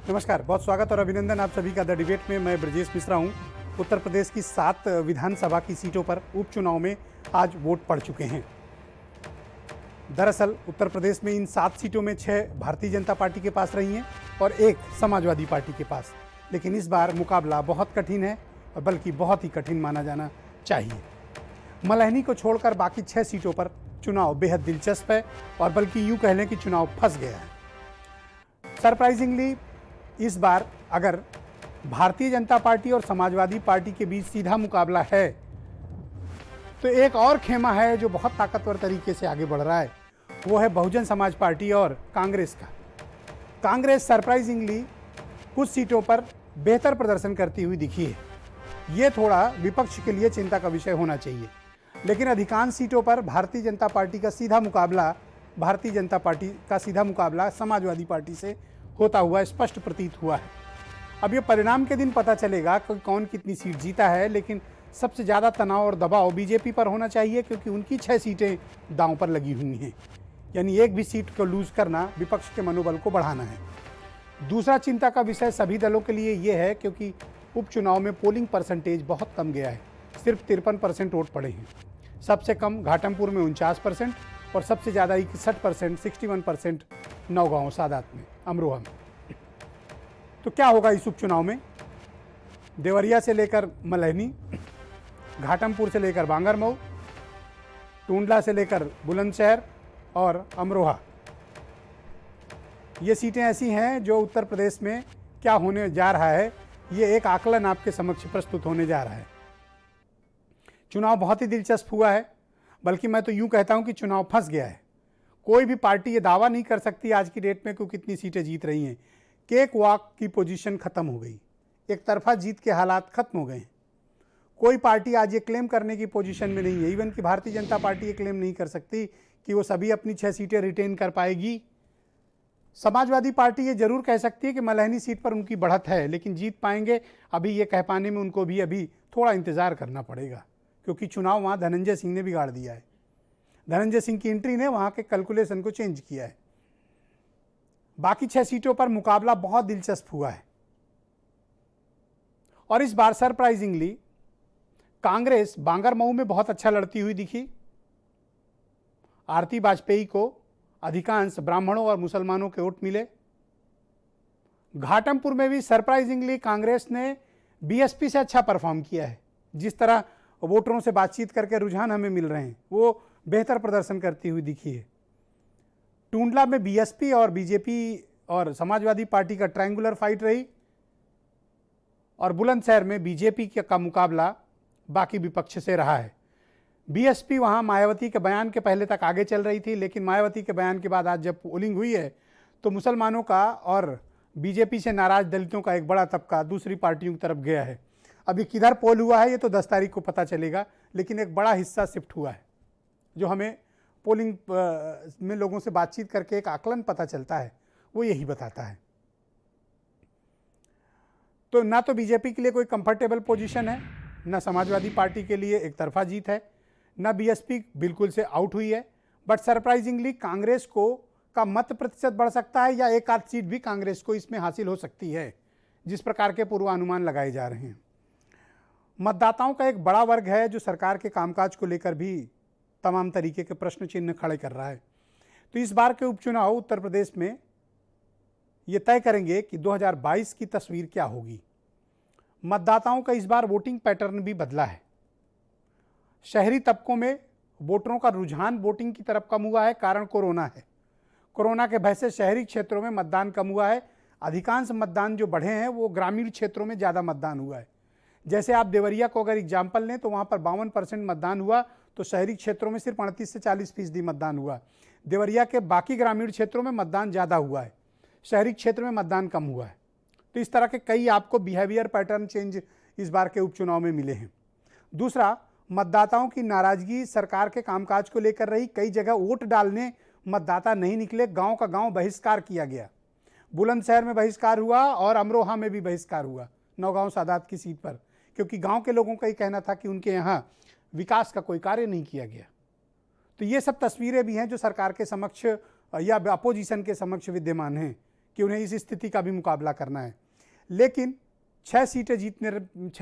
नमस्कार, बहुत स्वागत और अभिनंदन आप सभी का द डिबेट में। मैं ब्रजेश मिश्रा हूं। उत्तर प्रदेश की 7 विधानसभा की सीटों पर उपचुनाव में आज वोट पड़ चुके हैं। दरअसल उत्तर प्रदेश में इन 7 सीटों में 6 भारतीय जनता पार्टी के पास रही हैं और 1 समाजवादी पार्टी के पास। लेकिन इस बार मुकाबला बहुत कठिन है और बल्कि बहुत ही कठिन माना जाना चाहिए। मल्हनी को छोड़कर बाकी 6 सीटों पर चुनाव बेहद दिलचस्प है और बल्कि यूँ कह लें कि चुनाव फंस गया है। सरप्राइजिंगली इस बार अगर भारतीय जनता पार्टी और समाजवादी पार्टी के बीच सीधा मुकाबला है तो एक और खेमा है जो बहुत ताकतवर तरीके से आगे बढ़ रहा है, वो है बहुजन समाज पार्टी और कांग्रेस का। कांग्रेस सरप्राइजिंगली कुछ सीटों पर बेहतर प्रदर्शन करती हुई दिखी है। ये थोड़ा विपक्ष के लिए चिंता का विषय होना चाहिए, लेकिन अधिकांश सीटों पर भारतीय जनता पार्टी का सीधा मुकाबला समाजवादी पार्टी से होता हुआ स्पष्ट प्रतीत हुआ है। अब ये परिणाम के दिन पता चलेगा कि कौन कितनी सीट जीता है, लेकिन सबसे ज़्यादा तनाव और दबाव बीजेपी पर होना चाहिए क्योंकि उनकी 6 सीटें दांव पर लगी हुई हैं। यानी एक भी सीट को लूज़ करना विपक्ष के मनोबल को बढ़ाना है। दूसरा चिंता का विषय सभी दलों के लिए ये है क्योंकि उपचुनाव में पोलिंग परसेंटेज बहुत कम गया है। सिर्फ 53% वोट पड़े हैं। सबसे कम घाटमपुर में 49% और सबसे ज़्यादा 61% 61% नौगांव सादात में, अमरोहा में। तो क्या होगा इस उपचुनाव में? देवरिया से लेकर मल्हनी, घाटमपुर से लेकर बांगरमऊ, टूंडला से लेकर बुलंदशहर और अमरोहा, ये सीटें ऐसी हैं जो उत्तर प्रदेश में क्या होने जा रहा है, ये एक आकलन आपके समक्ष प्रस्तुत होने जा रहा है। चुनाव बहुत ही दिलचस्प हुआ है, बल्कि मैं तो यूं कहता हूं कि चुनाव फंस गया है। कोई भी पार्टी ये दावा नहीं कर सकती आज की डेट में कि कितनी सीटें जीत रही हैं। केक वॉक की पोजीशन खत्म हो गई, एक तरफा जीत के हालात खत्म हो गए हैं। कोई पार्टी आज ये क्लेम करने की पोजीशन में नहीं है। इवन कि भारतीय जनता पार्टी ये क्लेम नहीं कर सकती कि वो सभी अपनी 6 सीटें रिटेन कर पाएगी। समाजवादी पार्टी ये जरूर कह सकती है कि मल्हनी सीट पर उनकी बढ़त है, लेकिन जीत पाएंगे अभी ये कह पाने में उनको भी अभी थोड़ा इंतजार करना पड़ेगा, क्योंकि चुनाव वहाँ धनंजय सिंह ने बिगाड़ दिया है। धनंजय सिंह की एंट्री ने वहाँ के कैलकुलेशन को चेंज किया है। बाकी 6 सीटों पर मुकाबला बहुत दिलचस्प हुआ है और इस बार सरप्राइजिंगली कांग्रेस बांगरमऊ में बहुत अच्छा लड़ती हुई दिखी। आरती वाजपेयी को अधिकांश ब्राह्मणों और मुसलमानों के वोट मिले। घाटमपुर में भी सरप्राइजिंगली कांग्रेस ने बीएसपी से अच्छा परफॉर्म किया है। जिस तरह वोटरों से बातचीत करके रुझान हमें मिल रहे हैं, वो बेहतर प्रदर्शन करती हुई दिखी है। टूंडला में बीएसपी और बीजेपी और समाजवादी पार्टी का ट्रायंगुलर फाइट रही और बुलंदशहर में बीजेपी का मुकाबला बाकी विपक्ष से रहा है। बीएसपी वहां मायावती के बयान के पहले तक आगे चल रही थी, लेकिन मायावती के बयान के बाद आज जब पोलिंग हुई है तो मुसलमानों का और बीजेपी से नाराज दलितों का एक बड़ा तबका दूसरी पार्टियों की तरफ गया है। अभी किधर पोल हुआ है ये तो 10 तारीख को पता चलेगा, लेकिन एक बड़ा हिस्सा शिफ्ट हुआ है जो हमें पोलिंग में लोगों से बातचीत करके एक आकलन पता चलता है, वो यही बताता है। तो ना तो बीजेपी के लिए कोई कंफर्टेबल पोजीशन है, ना समाजवादी पार्टी के लिए एक तरफा जीत है, ना बीएसपी बिल्कुल से आउट हुई है। बट सरप्राइजिंगली कांग्रेस को का मत प्रतिशत बढ़ सकता है या एक आध सीट भी कांग्रेस को इसमें हासिल हो सकती है, जिस प्रकार के पूर्वानुमान लगाए जा रहे हैं। मतदाताओं का एक बड़ा वर्ग है जो सरकार के कामकाज को लेकर भी तमाम तरीके के प्रश्न चिन्ह खड़े कर रहा है। तो इस बार के उपचुनाव उत्तर प्रदेश में ये तय करेंगे कि 2022 की तस्वीर क्या होगी। मतदाताओं का इस बार वोटिंग पैटर्न भी बदला है। शहरी तबकों में वोटरों का रुझान वोटिंग की तरफ कम हुआ है, कारण कोरोना है। कोरोना के भय से शहरी क्षेत्रों में मतदान कम हुआ है। अधिकांश मतदान जो बढ़े हैं वो ग्रामीण क्षेत्रों में ज़्यादा मतदान हुआ है। जैसे आप देवरिया को अगर एग्जाम्पल लें तो वहाँ पर 52% मतदान हुआ, तो शहरी क्षेत्रों में सिर्फ 38 से 40% मतदान हुआ। देवरिया के बाकी ग्रामीण क्षेत्रों में मतदान ज़्यादा हुआ है, शहरी क्षेत्र में मतदान कम हुआ है। तो इस तरह के कई आपको बिहेवियर पैटर्न चेंज इस बार के उपचुनाव में मिले हैं। दूसरा, मतदाताओं की नाराजगी सरकार के कामकाज को लेकर रही। कई जगह वोट डालने मतदाता नहीं निकले, गांव का गांव बहिष्कार किया गया। बुलंदशहर में बहिष्कार हुआ और अमरोहा में भी बहिष्कार हुआ, नौगांव सादात की सीट पर, क्योंकि गांव के लोगों का ये कहना था कि उनके यहाँ विकास का कोई कार्य नहीं किया गया। तो ये सब तस्वीरें भी हैं जो सरकार के समक्ष या अपोजिशन के समक्ष विद्यमान हैं कि उन्हें इस स्थिति का भी मुकाबला करना है। लेकिन 6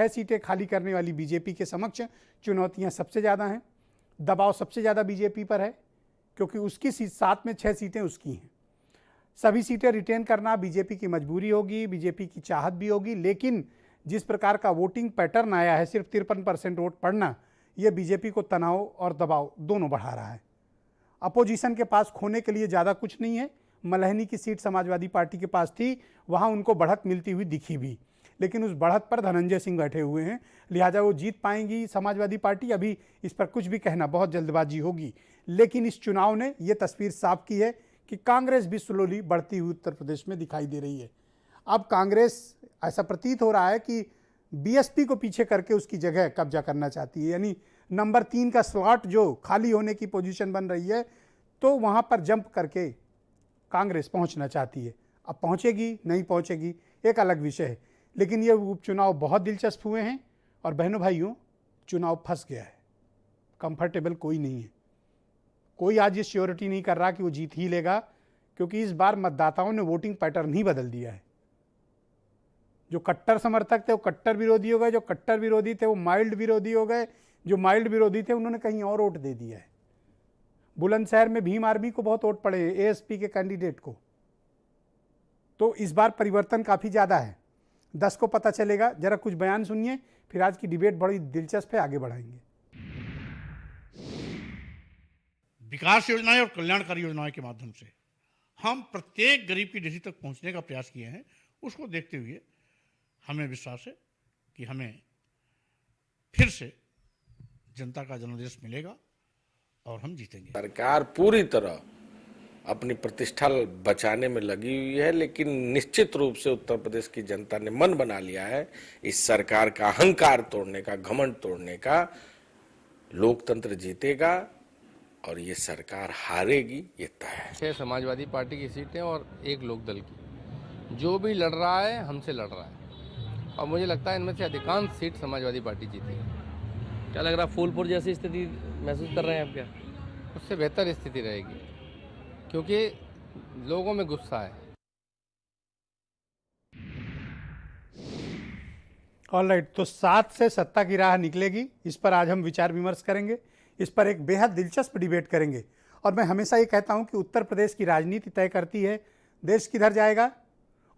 सीटें खाली करने वाली बीजेपी के समक्ष चुनौतियां सबसे ज़्यादा हैं, दबाव सबसे ज़्यादा बीजेपी पर है, क्योंकि उसकी 7 में 6 सीटें उसकी हैं। सभी सीटें रिटेन करना बीजेपी की मजबूरी होगी, बीजेपी की चाहत भी होगी, लेकिन जिस प्रकार का वोटिंग पैटर्न आया है, सिर्फ 53% वोट पड़ना, यह बीजेपी को तनाव और दबाव दोनों बढ़ा रहा है। अपोजिशन के पास खोने के लिए ज़्यादा कुछ नहीं है। मल्हनी की सीट समाजवादी पार्टी के पास थी, वहाँ उनको बढ़त मिलती हुई दिखी भी, लेकिन उस बढ़त पर धनंजय सिंह बैठे हुए हैं, लिहाजा वो जीत पाएंगी समाजवादी पार्टी। अभी इस पर कुछ भी कहना बहुत जल्दबाजी होगी, लेकिन इस चुनाव ने ये तस्वीर साफ की है कि कांग्रेस भी स्लोली बढ़ती हुई उत्तर प्रदेश में दिखाई दे रही है। अब कांग्रेस, ऐसा प्रतीत हो रहा है कि बीएसपी को पीछे करके उसकी जगह कब्जा करना चाहती है, यानी नंबर 3 का स्लॉट जो खाली होने की पोजीशन बन रही है, तो वहाँ पर जंप करके कांग्रेस पहुँचना चाहती है। अब पहुँचेगी नहीं पहुँचेगी एक अलग विषय है, लेकिन ये उपचुनाव बहुत दिलचस्प हुए हैं। और बहनों भाइयों, चुनाव फंस गया है, कंफर्टेबल कोई नहीं है। कोई आज ये श्योरिटी नहीं कर रहा कि वो जीत ही लेगा, क्योंकि इस बार मतदाताओं ने वोटिंग पैटर्न ही बदल दिया है। जो कट्टर समर्थक थे वो कट्टर विरोधी हो गए, जो कट्टर विरोधी थे वो माइल्ड विरोधी हो गए, जो माइल्ड विरोधी थे उन्होंने कहीं और वोट दे दिया है। बुलंदशहर में भीम आर्मी को बहुत वोट पड़े, एएसपी के कैंडिडेट को। तो इस बार परिवर्तन काफ़ी ज़्यादा है। 10 को पता चलेगा। जरा कुछ बयान सुनिए, फिर आज की डिबेट बड़ी दिलचस्प है, आगे बढ़ाएंगे। विकास योजनाएं और कल्याणकारी योजनाओं के माध्यम से हम प्रत्येक गरीब की डिशी तक पहुंचने का प्रयास किए हैं। उसको देखते हुए हमें विश्वास है कि हमें फिर से जनता का जनादेश मिलेगा और हम जीतेंगे। सरकार पूरी तरह अपनी प्रतिष्ठा बचाने में लगी हुई है, लेकिन निश्चित रूप से उत्तर प्रदेश की जनता ने मन बना लिया है इस सरकार का अहंकार तोड़ने का, घमंड तोड़ने का। लोकतंत्र जीतेगा और ये सरकार हारेगी, ये तय है। 6 समाजवादी पार्टी की सीटें और 1 लोकदल की। जो भी लड़ रहा है हमसे लड़ रहा है, और मुझे लगता है इनमें से अधिकांश सीट समाजवादी पार्टी जीतेगी। क्या लग रहा है, फूलपुर जैसी स्थिति महसूस कर रहे हैं आप क्या? उससे बेहतर स्थिति रहेगी, क्योंकि लोगों में गुस्सा है। ऑलराइट, तो 7 से सत्ता की राह निकलेगी, इस पर आज हम विचार विमर्श करेंगे। इस पर एक बेहद दिलचस्प डिबेट करेंगे। और मैं हमेशा ये कहता हूं कि उत्तर प्रदेश की राजनीति तय करती है देश किधर जाएगा,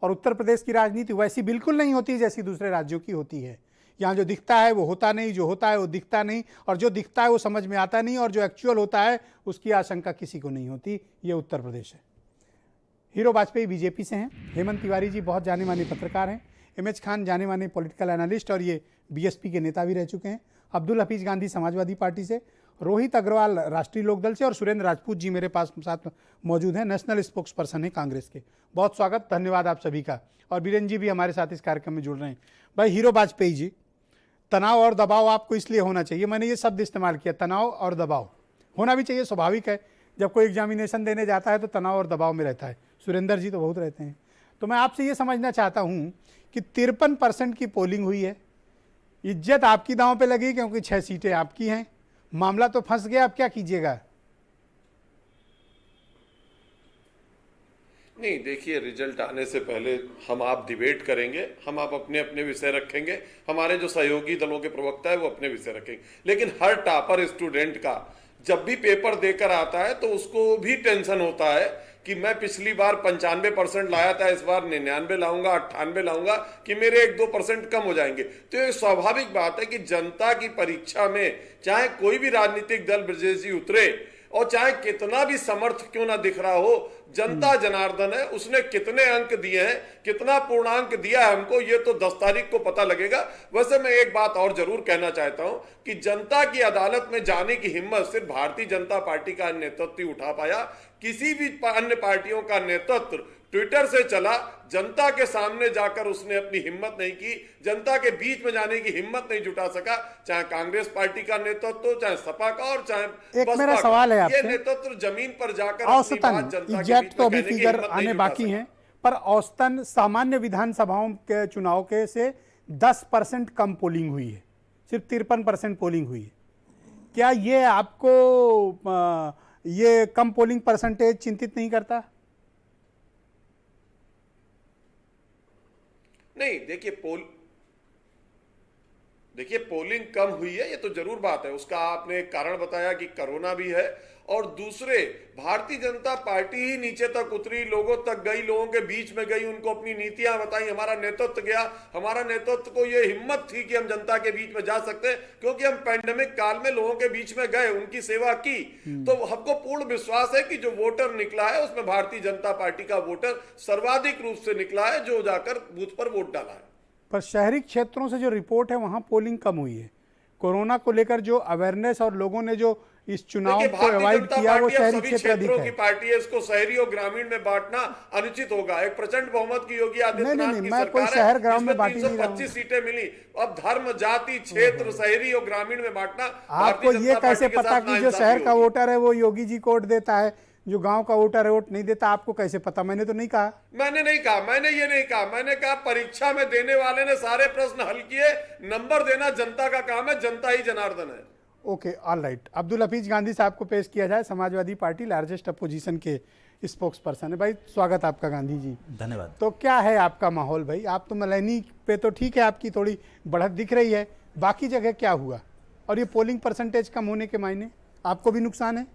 और उत्तर प्रदेश की राजनीति वैसी बिल्कुल नहीं होती जैसी दूसरे राज्यों की होती है। यहाँ जो दिखता है वो होता नहीं, जो होता है वो दिखता नहीं, और जो दिखता है वो समझ में आता नहीं, और जो एक्चुअल होता है उसकी आशंका किसी को नहीं होती। ये उत्तर प्रदेश है। हीरो वाजपेयी बीजेपी से हैं, हेमंत तिवारी जी बहुत जाने माने पत्रकार हैं, एमएच खान जाने माने पॉलिटिकल एनालिस्ट और ये बीएसपी के नेता भी रह चुके हैं, अब्दुल हफीज गांधी समाजवादी पार्टी से, रोहित अग्रवाल राष्ट्रीय लोकदल से, और सुरेंद्र राजपूत जी मेरे पास साथ मौजूद हैं, नेशनल स्पोक्स पर्सन है कांग्रेस के। बहुत स्वागत, धन्यवाद आप सभी का। और बीरेन जी भी हमारे साथ इस कार्यक्रम में जुड़ रहे हैं। भाई हीरो वाजपेयी जी, तनाव और दबाव आपको इसलिए होना चाहिए, मैंने ये शब्द इस्तेमाल किया, तनाव और दबाव होना भी चाहिए, स्वाभाविक है। जब कोई एग्जामिनेशन देने जाता है तो तनाव और दबाव में रहता है। सुरेंद्र जी तो बहुत रहते हैं। तो मैं आपसे ये समझना चाहता हूँ कि 53% की पोलिंग हुई है, इज्जत आपकी दांव पे लगी क्योंकि 6 सीटें आपकी हैं, मामला तो फंस गया, अब क्या कीजिएगा? नहीं, देखिए, रिजल्ट आने से पहले हम आप डिबेट करेंगे, हम आप अपने अपने विषय रखेंगे, हमारे जो सहयोगी दलों के प्रवक्ता है वो अपने विषय रखेंगे। लेकिन हर टॉपर स्टूडेंट का जब भी पेपर देकर आता है तो उसको भी टेंशन होता है कि मैं पिछली बार 95% लाया था, इस बार 99 लाऊंगा, 98 लाऊंगा, कि मेरे 1-2% कम हो जाएंगे। तो ये स्वाभाविक बात है कि जनता की परीक्षा में चाहे कोई भी राजनीतिक दल ब्रजेश जी उतरे, और चाहे कितना भी समर्थ क्यों ना दिख रहा हो, जनता जनार्दन है, उसने कितने अंक दिए हैं, कितना पूर्णांक दिया है हमको, ये तो 10 तारीख को पता लगेगा। वैसे मैं एक बात और जरूर कहना चाहता हूं कि जनता की अदालत में जाने की हिम्मत सिर्फ भारतीय जनता पार्टी का नेतृत्व ही उठा पाया। किसी भी अन्य पार्टियों का नेतृत्व ट्विटर से चला, जनता के सामने जाकर उसने अपनी हिम्मत नहीं की, जनता के बीच में जाने की हिम्मत नहीं जुटा सका। चाहे कांग्रेस पार्टी का नेतृत्व, चाहे सपा का, और चाहे एक मेरा सवाल है आपसे, ये नेतृत्व जमीन पर जाकर औसतन एग्जैक्ट तो अभी फिगर आने बाकी हैं, पर औसतन सामान्य विधानसभाओं के चुनाव के से 10% कम पोलिंग हुई है, सिर्फ 53% पोलिंग हुई है। क्या ये आपको ये कम पोलिंग परसेंटेज चिंतित नहीं करता? नहीं, देखिए पोलिंग कम हुई है, ये तो जरूर बात है। उसका आपने एक कारण बताया कि कोरोना भी है, और दूसरे भारतीय जनता पार्टी ही नीचे तक उतरी, लोगों तक गई, लोगों के बीच में गई, उनको अपनी नीतियां बताई, हमारा नेतृत्व गया। हमारा नेतृत्व को ये हिम्मत थी कि हम जनता के बीच में जा सकते हैं, क्योंकि हम पैंडेमिक काल में लोगों के बीच में गए, उनकी सेवा की। तो हमको पूर्ण विश्वास है कि जो वोटर निकला है उसमें भारतीय जनता पार्टी का वोटर सर्वाधिक रूप से निकला है, जो जाकर बूथ पर वोट डाला है। पर शहरी क्षेत्रों से जो रिपोर्ट है वहां पोलिंग कम हुई है। कोरोना को लेकर जो अवेयरनेस और लोगों ने जो इस चुनाव को अवॉइड किया वो शहरी क्षेत्र अधिक है। की पार्टी है, इसको शहरी और ग्रामीण में बांटना अनुचित होगा। एक प्रचंड बहुमत की योगी आदित्यनाथ की सरकार है, शहर ग्राम में बांटी 325 सीटें मिली। अब धर्म, जाति, क्षेत्र, शहरी और ग्रामीण में बांटना, आपको ये कैसे पता कि जो शहर का वोटर है वो योगी जी को वोट देता है, जो गांव का वोटर है वोट नहीं देता? आपको कैसे पता? मैंने तो नहीं कहा। मैंने ये नहीं कहा। मैंने कहा परीक्षा में देने वाले ने सारे प्रश्न हल किए, नंबर देना जनता का काम है, जनता ही जनार्दन है। Okay, all right. Abdul Hafeez Gandhi साहब को पेश किया जाए, समाजवादी पार्टी लार्जेस्ट अपोजिशन के स्पोक्स पर्सन है। भाई स्वागत आपका गांधी जी। धन्यवाद। तो क्या है आपका माहौल भाई? आप तो मलैनी पे तो ठीक है, आपकी थोड़ी बढ़त दिख रही है, बाकी जगह क्या हुआ? और ये पोलिंग परसेंटेज कम होने के मायने आपको भी नुकसान है?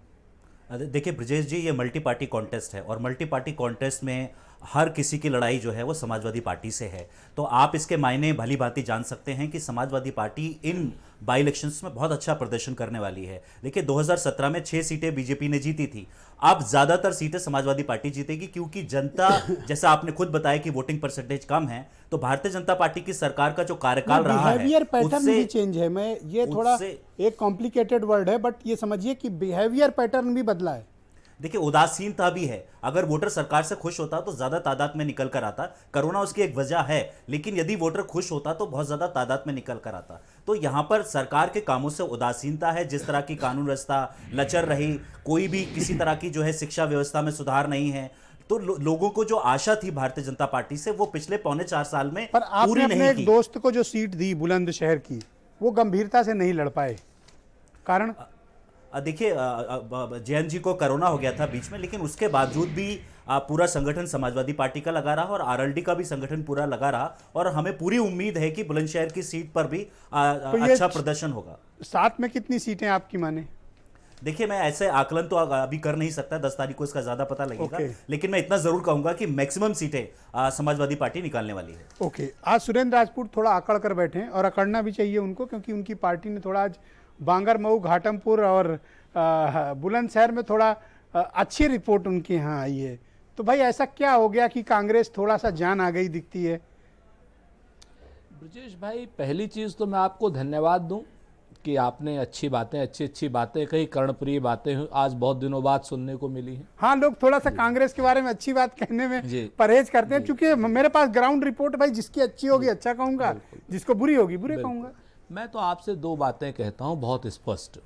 देखिए ब्रजेश जी, ये मल्टी पार्टी कॉन्टेस्ट है और मल्टी पार्टी कॉन्टेस्ट में हर किसी की लड़ाई जो है वो समाजवादी पार्टी से है। तो आप इसके मायने भली भांति जान सकते हैं कि Samajwadi party in by elections में बहुत अच्छा प्रदर्शन करने वाली है। देखिए 2017 में 6 सीटें बीजेपी ने जीती थी, अब ज्यादातर सीटें समाजवादी पार्टी जीतेगी, क्योंकि जनता जैसा आपने खुद बताया कि वोटिंग परसेंटेज कम है, तो भारतीय जनता पार्टी की सरकार का जो कार्यकाल रहा है बिहेवियर पैटर्न भी चेंज है। मैं ये थोड़ा एक कॉम्प्लिकेटेड वर्ड है, बट ये समझिए कि बिहेवियर पैटर्न भी बदला है। देखिए उदासीनता भी है। अगर वोटर सरकार से खुश होता तो ज्यादा तादाद में निकल कर आता, कोरोना उसकी एक वजह है, लेकिन यदि वोटर खुश होता तो बहुत ज्यादा तादाद में निकल कर आता। तो यहां पर सरकार के कामों से उदासीनता है, जिस तरह की कानून व्यवस्था लचर रही, कोई भी किसी तरह की जो है शिक्षा व्यवस्था में सुधार नहीं है, तो लोगों को जो आशा थी भारतीय जनता पार्टी से वो पिछले 4.25 साल में पर आपने पूरी अपने नहीं एक की। दोस्त को जो सीट दी बुलंदशहर की, वो गंभीरता से नहीं लड़ पाए, कारण? देखिए जयंत जी को कोरोना हो गया था बीच में, लेकिन उसके बावजूद भी पूरा संगठन समाजवादी पार्टी का लगा रहा और आरएलडी का भी संगठन पूरा लगा रहा, और हमें पूरी उम्मीद है कि बुलंदशहर की सीट पर भी अच्छा प्रदर्शन होगा। साथ में कितनी सीटें आपकी माने? देखिए मैं ऐसे आकलन तो अभी कर नहीं सकता, 10 तारीख को इसका ज्यादा पता लगेगा, लेकिन मैं इतना जरूर कहूंगा कि मैक्सिमम सीटें समाजवादी पार्टी निकालने वाली है। ओके, आज सुरेंद्र राजपूत थोड़ा अकड़ कर बैठे हैं, और अकड़ना भी चाहिए उनको, क्योंकि उनकी पार्टी ने थोड़ा आज बांगर मऊ, घाटमपुर और बुलंदशहर में थोड़ा अच्छी रिपोर्ट उनके यहाँ आई है। तो भाई ऐसा क्या हो गया कि कांग्रेस थोड़ा सा जान आ गई दिखती है? ब्रजेश भाई, पहली चीज़ तो मैं आपको धन्यवाद दूं कि आपने अच्छी बातें कही, कर्णप्रिय बातें आज बहुत दिनों बाद सुनने को मिली हैं। हाँ, लोग थोड़ा सा कांग्रेस के बारे में अच्छी बात कहने में परहेज करते हैं, क्योंकि मेरे पास ग्राउंड रिपोर्ट भाई, जिसकी अच्छी होगी अच्छा कहूँगा, जिसको बुरी होगी बुरे कहूँगा। मैं तो आपसे 2 बातें कहता हूं बहुत स्पष्ट।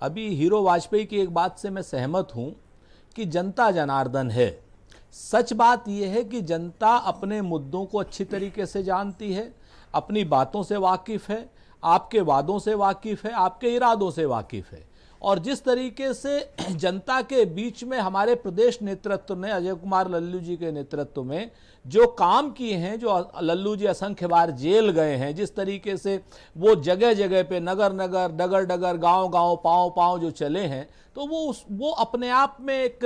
अभी हीरो वाजपेयी की एक बात से मैं सहमत हूं कि जनता जनार्दन है। सच बात यह है कि जनता अपने मुद्दों को अच्छी तरीके से जानती है, अपनी बातों से वाकिफ़ है, आपके वादों से वाकिफ़ है, आपके इरादों से वाकिफ़ है। और जिस तरीके से जनता के बीच में हमारे प्रदेश नेतृत्व ने, अजय कुमार लल्लू जी के नेतृत्व में जो काम किए हैं, जो लल्लू जी असंख्य बार जेल गए हैं, जिस तरीके से वो जगह जगह पे, नगर नगर, डगर डगर, गांव गांव, पाँव पाँव जो चले हैं, तो वो अपने आप में एक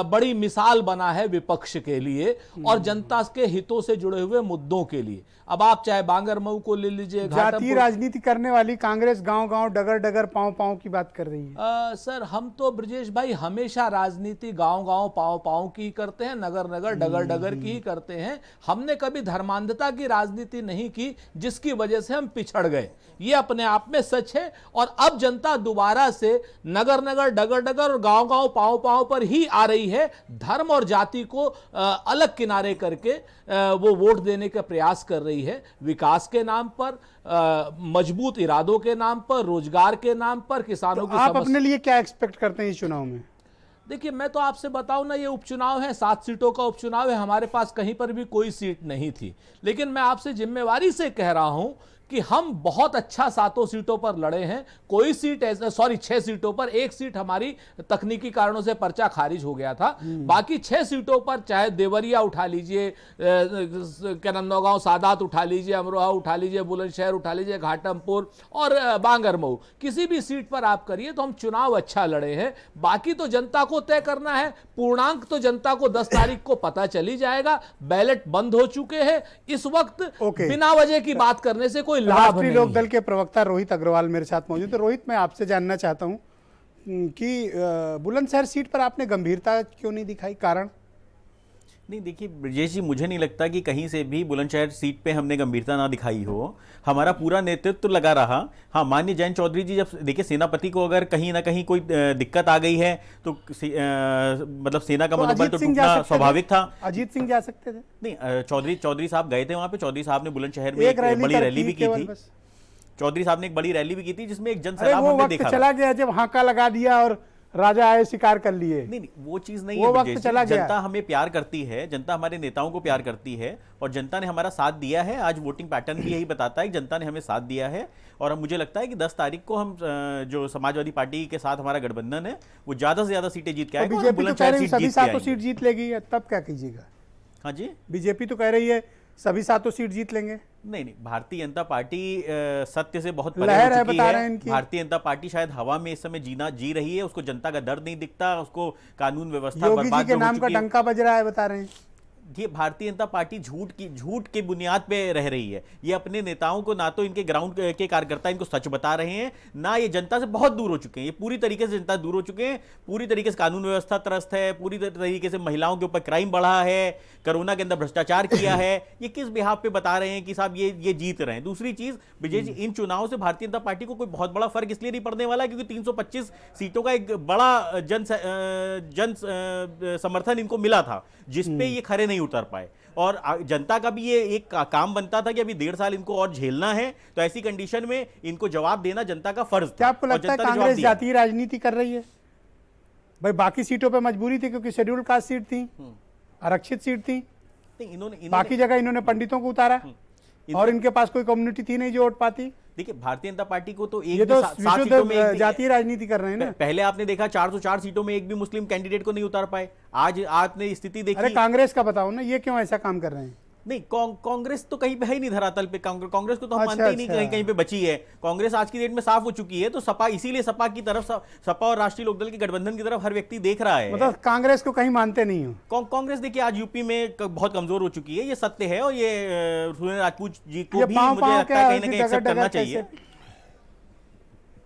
बड़ी मिसाल बना है विपक्ष के लिए और जनता के हितों से जुड़े हुए मुद्दों के लिए। अब आप चाहे बांगर मऊ को ले लीजिए, जातीय राजनीति करने वाली कांग्रेस गांव गांव, डगर डगर, पाँव पाँव की बात कर रही है। सर, हम तो ब्रजेश भाई हमेशा राजनीति गांव गांव, पाँव पाँव की करते हैं, नगर नगर, डगर डगर की ही करते हैं। हमने कभी धर्मांधता की राजनीति नहीं की जिसकी वजह से हम पिछड़ गए, ये अपने आप में सच है। और अब जनता दोबारा से नगर नगर, डगर डगर और गांव गांव, पाँव पाँव पर ही आ रही है। धर्म और जाति को अलग किनारे करके वो वोट देने का प्रयास कर रही है। विकास के नाम पर, मजबूत इरादों के नाम पर, रोजगार के नाम पर, किसानों की आप अपने लिए क्या एक्सपेक्ट करते हैं इस चुनाव में? देखिए, मैं तो आपसे बताऊं ना, ये उपचुनाव है, 7 सीटों का उपचुनाव है, हमारे पास कहीं पर भी कोई सीट नहीं थी। लेकिन मैं आपसे जिम्मेवारी से कह रहा हूं कि हम बहुत अच्छा 7 सीटों पर लड़े हैं, कोई सीट ऐसा, सॉरी 6 सीटों पर, एक सीट हमारी तकनीकी कारणों से पर्चा खारिज हो गया था, बाकी 6 सीटों पर चाहे देवरिया उठा लीजिए, क्या नाम, नौगांव सादात उठा लीजिए, अमरोहा उठा लीजिए, बुलंदशहर उठा लीजिए, घाटमपुर और बांगरमऊ, किसी भी सीट पर आप करिए तो हम चुनाव अच्छा लड़े हैं। बाकी तो जनता को तय करना है, पूर्णांक तो जनता को 10 तारीख को पता चली जाएगा। बैलेट बंद हो चुके हैं इस वक्त, बिना वजह की बात करने से कोई लाभ राष्ट्रीय नहीं लोकदल है। के प्रवक्ता रोहित अग्रवाल मेरे साथ मौजूद है। रोहित, मैं आपसे जानना चाहता हूं कि बुलंदशहर सीट पर आपने गंभीरता क्यों नहीं दिखाई, कारण? नहीं, देखिए ब्रजेश जी, मुझे नहीं लगता कि कहीं से भी बुलंदशहर सीट पे हमने गंभीरता ना दिखाई हो। हमारा पूरा नेतृत्व लगा रहा। हाँ, माननीय जयंत चौधरी जी, जब देखिए सेनापति को अगर कहीं ना कहीं कोई दिक्कत आ गई है तो मतलब सेना का मनोबल तो टूटना स्वाभाविक था। अजीत सिंह जा सकते थे? नहीं, चौधरी साहब गए थे वहां पे। चौधरी साहब ने बुलंदशहर में एक एक बड़ी रैली भी की केवल थी। बस। चौधरी साहब ने एक बड़ी रैली भी की थी जिसमें एक अरे जनसैलाब वो हमने वक्त देखा चला गया जब हाका लगा दिया और राजा आए शिकार कर लिए। नहीं, वो चीज नहीं वो है वक्त ब्रजेश जी। चला गया। जनता हमें प्यार करती है, जनता हमारे नेताओं को प्यार करती है और जनता ने हमारा साथ दिया है। आज वोटिंग पैटर्न भी यही बताता है कि जनता ने हमें साथ दिया है और अब मुझे लगता है कि 10 तारीख को हम जो समाजवादी पार्टी के साथ हमारा गठबंधन है वो ज्यादा से ज्यादा सीटें जीत के आएगा और बीजेपी तो कह बुलंदशहर रही है सीट सभी जीत के 7 आएंगे। सीट जीत लेगी, तब क्या कीजिएगा? हाँ जी, बीजेपी तो कह रही है सभी 7 सीट जीत लेंगे। नहीं, भारतीय जनता पार्टी सत्य से बहुत परे लहर हो है, चुकी बता रहे है। हैं इनकी। भारतीय जनता पार्टी शायद हवा में इस समय जी रही है। उसको जनता का दर्द नहीं दिखता, उसको कानून व्यवस्था योगी जी बर्बाद के जो हो नाम का चुकी है। डंका बज रहा है, बता रहे हैं। ये भारतीय जनता पार्टी झूठ के बुनियाद पे रह रही है। ये अपने नेताओं को, ना तो इनके ग्राउंड के कार्यकर्ता इनको सच बता रहे हैं, ना ये जनता से बहुत दूर हो चुके हैं। ये पूरी तरीके से जनता दूर हो चुके हैं। पूरी तरीके से कानून व्यवस्था त्रस्त है, पूरी तरीके से महिलाओं के ऊपर क्राइम बढ़ा है, कोरोना के अंदर भ्रष्टाचार किया है। ये किस बिहाफ पे बता रहे हैं कि साहब ये जीत रहे हैं? दूसरी चीज विजय जी, इन चुनावों से भारतीय जनता पार्टी को कोई बहुत बड़ा फर्क इसलिए नहीं पड़ने वाला क्योंकि 325 सीटों का एक बड़ा जन समर्थन इनको मिला था, जिसपे ये खरे नहीं उतर पाए। और जनता का भी ये एक काम बनता था कि अभी 1.5 साल इनको और झेलना है, तो ऐसी कंडीशन में इनको जवाब देना जनता का फर्ज था। क्या आपको लगता है कांग्रेस जातीय राजनीति कर रही है? भाई बाकी सीटों पे मजबूरी थी क्योंकि शेड्यूल कास्ट सीट थी, आरक्षित सीट थी, बाकी जगह इन्होंने पंडितों को उतारा और इनके पास कोई कम्युनिटी थी नहीं जो वोट पाती। देखिए, भारतीय जनता पार्टी को तो ये तो विशुद्ध जातीय राजनीति कर रहे हैं ना। पहले आपने देखा 404 सीटों में एक भी मुस्लिम कैंडिडेट को नहीं उतार पाए। आज आपने स्थिति देखी। अरे कांग्रेस का बताओ ना, ये क्यों ऐसा काम कर रहे हैं? नहीं, कांग्रेस तो कहीं पे है ही नहीं धरातल पे। कांग्रेस को तो हम अच्छा, मानते ही नहीं, अच्छा। कहीं पे बची है। कांग्रेस आज की डेट में साफ हो चुकी है। तो सपा, इसीलिए सपा की तरफ, सपा और राष्ट्रीय लोकदल के गठबंधन की तरफ हर व्यक्ति देख रहा है। मतलब कांग्रेस को कहीं मानते नहीं हो? कांग्रेस देखिए आज यूपी में बहुत कमजोर हो चुकी है, ये सत्य है। और ये सुनील राजपूत जी को ये भी पाँव मुझे पाँव लगता है कहीं ना क्या कहीं एक्सेप्ट करना चाहिए।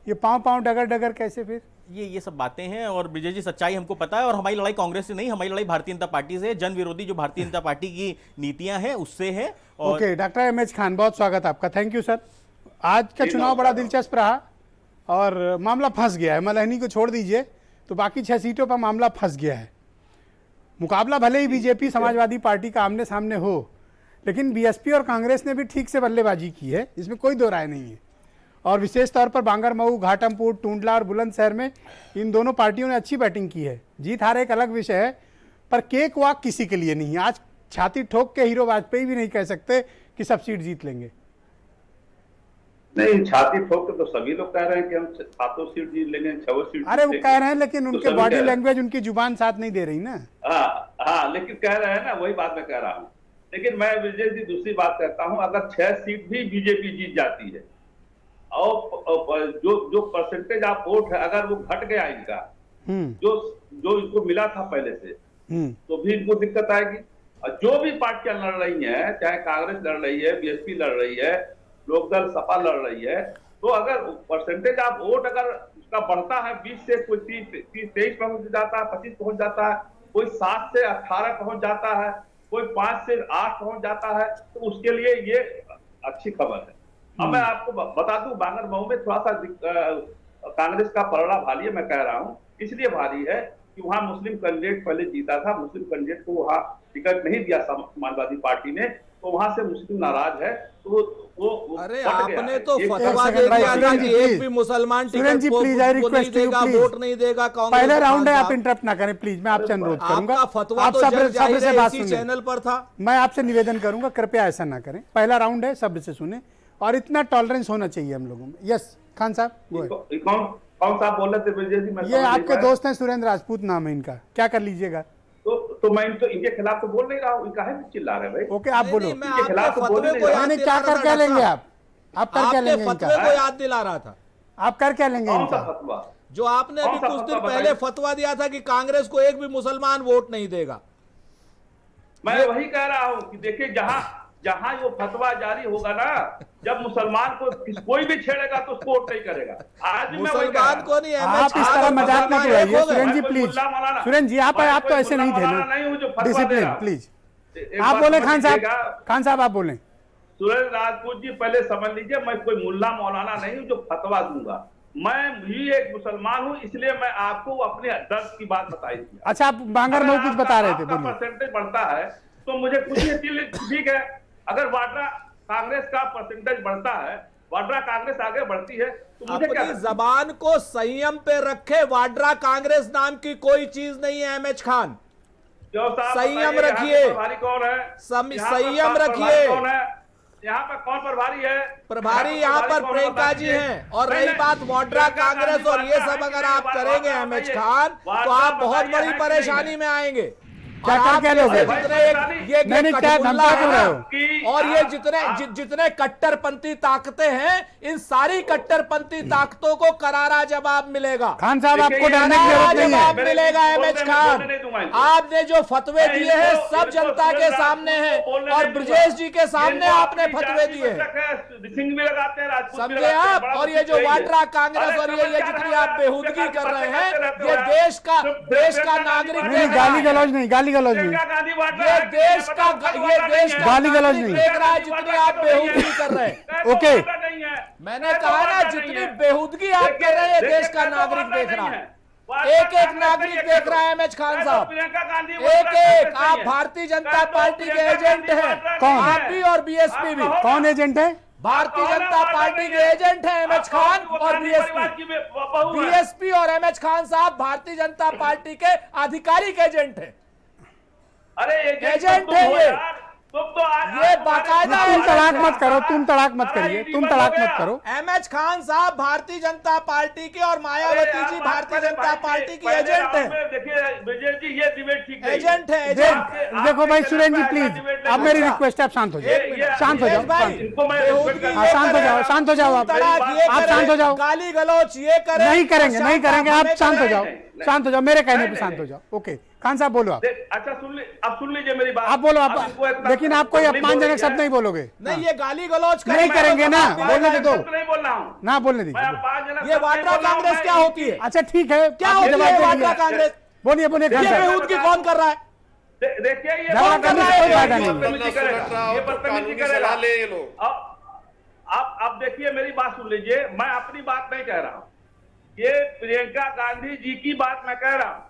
ये पाँव डगर डगर कैसे फिर? ये सब बातें हैं और विजय जी, सच्चाई हमको पता है। और हमारी लड़ाई कांग्रेस से नहीं, हमारी लड़ाई भारतीय जनता पार्टी से, जन विरोधी जो भारतीय जनता पार्टी की नीतियां हैं उससे है। और ओके, डॉक्टर एमएच खान, बहुत स्वागत आपका। Thank you sir. आज का चुनाव बड़ा दिलचस्प रहा और मामला फंस गया है। मलहनी को छोड़ दीजिए तो बाकी 6 सीटों पर मामला फंस गया है। मुकाबला भले ही बीजेपी समाजवादी पार्टी का आमने सामने हो, लेकिन बीएसपी और कांग्रेस ने भी ठीक से बल्लेबाजी की है, इसमें कोई दो राय नहीं है। और विशेष तौर पर बांगरमऊ, घाटमपुर, टूंडला और बुलंदशहर में इन दोनों पार्टियों ने अच्छी बैटिंग की है। जीत हार एक अलग विषय है, पर केक वाक किसी के लिए नहीं है। आज छाती ठोक के हीरो वाजपेयी भी नहीं कह सकते कि सब सीट जीत लेंगे। नहीं, छाती ठोक के तो सभी लोग कह रहे हैं कि हम 7 सीट जीत लेंगे, 6 सीट। अरे वो कह रहे हैं, लेकिन तो उनके बॉडी लैंग्वेज, उनकी जुबान साथ नहीं दे रही ना। हाँ, लेकिन कह रहे हैं ना, वही बात मैं कह रहा हूँ। लेकिन मैं विजय जी दूसरी बात कहता हूँ, अगर 6 सीट भी बीजेपी जीत जाती है और जो परसेंटेज आप वोट है अगर वो घट गया इनका, जो इनको मिला था पहले से, तो भी इनको दिक्कत आएगी। और जो भी पार्टियां लड़ रही हैं, चाहे कांग्रेस लड़ रही है, बीएसपी लड़ रही है, लोकदल सपा लड़ रही है, तो अगर परसेंटेज आप वोट अगर उसका बढ़ता है 20 से कोई 23 पहुंच जाता है, 25 पहुंच जाता है, कोई 7 से 18 पहुंच जाता है, कोई 5 से 8 पहुंच जाता है, तो उसके लिए ये अच्छी खबर है। अब मैं आपको बता दूं, बांगरमऊ में थोड़ा सा कांग्रेस का पलड़ा भारी है। मैं कह रहा हूं इसलिए भारी है कि वहां मुस्लिम कैंडिडेट पहले जीता था, मुस्लिम कैंडिडेट को वहां टिकट नहीं दिया समाजवादी पार्टी ने, तो वहां से मुस्लिम नाराज है। तो वो अरे आपने तो फतवा दे दिया था कि एक भी मुसलमान टिकट को नहीं देगा, वोट नहीं देगा। पहले राउंड है, आप इंटरप्ट ना करें प्लीज। मैं आपसे अनुरोध करूंगा, आपका फतवा तो जाहिर है इसी चैनल पर था। मैं आपसे निवेदन करूंगा, कृपया ऐसा ना करें। पहला राउंड है, सब्र से सुने। और इतना टॉलरेंस होना चाहिए हम लोगों में। यस खान साहब, go ahead। कौन साहब बोल रहे थे विजय जी? मैं ये समझ नहीं आपके पाया। दोस्त हैं, सुरेंद्र राजपूत नाम है इनका, क्या कर लीजिएगा? तो मैं इनके खिलाफ तो बोल नहीं रहा हूँ, इनका है चिल्ला रहे भाई। ओके आप बोलो। मैं इनके खिलाफ आपके तो बोल फतवे नहीं को रहा। याद नहीं, दिला क्या रहा कर था क्या डॉक्टर लेंगे साहब। आप कर क्या आपके लेंगे फतवे इनका? को याद दिला रहा था, आप कर क्या लेंगे कौन सा इनका? फतवा? जो आपने अभी कौन सा कुछ दिन फतवा पहले बताइए? फतवा दिया था कि कांग्रेस को एक भी मुसलमान वोट नहीं देगा। मैं वही कह रहा हूँ कि देखिए, जहां वो फतवा जारी होगा ना, जब मुसलमान को कोई भी छेड़ेगा तो उसको वोट नहीं करेगा। आज भी मैं वही कह रहा मुसलमान हूँ। को नहीं, आप इस तरह मजाक मत उड़ाइए सुरेन जी, मैं कोई प्लीज। मुल्ला मौलाना- सुरेन जी आप मैं तो कोई ऐसे नहीं थे मुल्ला ना, मौलाना नहीं हूँ जो फतवा दे डिसिप्लिन रहा हूँ। प्लीज। एक आप बात बोले समझ खान साहब, लीजिएगा, खान साहब आप बोले। सुरेश राजपूत जी पहले समझ लीजिए, मैं कोई मुल्ला मौलाना नहीं हूँ जो फतवा दूंगा। मैं भी एक मुसलमान हूँ, इसलिए मैं आपको अपने दर्द की बात बताई थी। अच्छा आप बांगर में कुछ बता रहे थे, आपका बोलिए। परसेंटेज बढ़ता है तो मुझे कुछ नहीं, ठीक है। अगर वाड्रा कांग्रेस का परसेंटेज बढ़ता है, वाड्रा कांग्रेस आगे बढ़ती है, तो मुझे क्या? अपनी जबान को संयम पे रखे। वाड्रा कांग्रेस नाम की कोई चीज नहीं है एमएच खान, जो साहब संयम बताइए, रखिए। यहाँ पे प्रभारी कौन है? यहाँ पर संयम प्रभारी रखिए। कौन है? यहाँ पर कौन प्रभारी है? प्रभारी यहाँ पर कौन प्रियंका जी बताइए? हैं। और नहीं, रही नहीं, बात वाड्रा प्रियंका कांग्रेस गांधी और ये वाड्रा सब है अगर कि आप नहीं? करेंगे वाड्रा एमएच बताइए। खान, तो वाड्रा आप बहुत बताइए बड़ी है कि परेशानी नहीं है? में आएंगे। क्या और कर आप क्या जैसे लोगे? जितने ये नहीं, नहीं, क्या कटमुल्ला धमका क्यों है रहे ना, हो? और ये जितने कट्टरपंथी ताकतें हैं, इन सारी कट्टरपंथी ताकतों को करारा जवाब मिलेगा। खान साहब देखिए, आपको ये डरने की जरूरत नहीं जवाब है। मिलेगा एमएच खान। आपने जो फतवे दिए हैं सब जनता के सामने हैं, और ब्रजेश जी के सामने आपने फतवे दिए हैं, सिंह भी लगाते हैं, राजपूत भी समझे लगाते हैं, आप। बड़ा और ये कुछ जो नहीं है। वाड्रा कांग्रेस अरे और ये समझ क्या जितनी रहे आप हैं? बेहूदगी आप कर रहे बातें करते हैं, रहते हो ये यार। देश का प्रियंका नागरिक गांधी नहीं, देख रहा गाली है। गलौज नहीं, गाली गलौज नहीं। प्रियंका गांधी वाड्रा ये है, देश किसी का पता ये देश का गाली गलौज नागरिक नहीं। देख रहा है जितनी आप बेहूदगी कर रहे हैं। ओके। मैंने कहा ना, जितनी बेहूदगी आप कर रहे हैं देश का नागरिक देख रहा है। एक एक नागरिक देख रहा है एमएच खान साहब, एक एक। आप भारतीय जनता पार्टी के एजेंट हैं, कौन? आप भी और बीएसपी भी। कौन एजेंट है? भारतीय जनता पार्टी के एजेंट हैं एमएच खान और बीएसपी और एमएच खान साहब भारतीय जनता पार्टी के आधिकारिक एजेंट हैं। अरे एजेंट है ये। ये बाकायदा तुम तड़ाक मत करो, तुम तड़ाक मत करिए, तुम तड़ाक मत करो। एमएच खान साहब भारतीय जनता पार्टी के और मायावती जी भारतीय जनता पार्टी की एजेंट हैं। देखिए विजय जी, ये डिबेट ठीक नहीं है। एजेंट है, एजेंट। देखो भाई सुरेन जी प्लीज, अब मेरी रिक्वेस्ट है, आप शांत हो जाओ, शांत हो जाओ, हाँ, शांत हो जाओ, शांत हो जाओ आप शांत हो जाओ। गाली गलौच ये करें, नहीं करेंगे, नहीं करेंगे, आप शांत हो जाओ, नहीं, शांत हो जाओ, मेरे कहने पे नहीं, शांत हो नहीं। जाओ। ओके खान साहब बोलो आप। अच्छा अब सुन लीजिए मेरी बात। आप बोलो, अब आप इनको इतना लेकिन आप कोई तकलीफ हो अपमानजनक रही शब्द है। नहीं बोलोगे। नहीं, ये गाली गलौच नहीं करेंगे ना, बोलने दे दो नहीं बोल रहा हूँ ना, बोलने मैं, दीजिए। अपमानजनक ये शब्द नहीं वाड्रा बोल रहा हूँ कांग्रेस मैं। क्या होती है? अच्छा ठीक है, क्या आपने होती जवाब है दे वाड्रा दिया। कांग्रेस? बोलिए बोलिए खान ये साहब। बेहूदगी कौन कर रहा है? देखिए ये झगड़ा कौन करने कर से रहा कोई है? फायदा ये नहीं। बदतमीजी करेगा, ये बदतमीजी करेगा। ले ये लोग। अब देखिए मेरी बात सुन लीजिए, मैं अपनी बात नहीं कह रहा हूँ, ये प्रियंका गांधी जी की बात मैं कह रहा हूँ।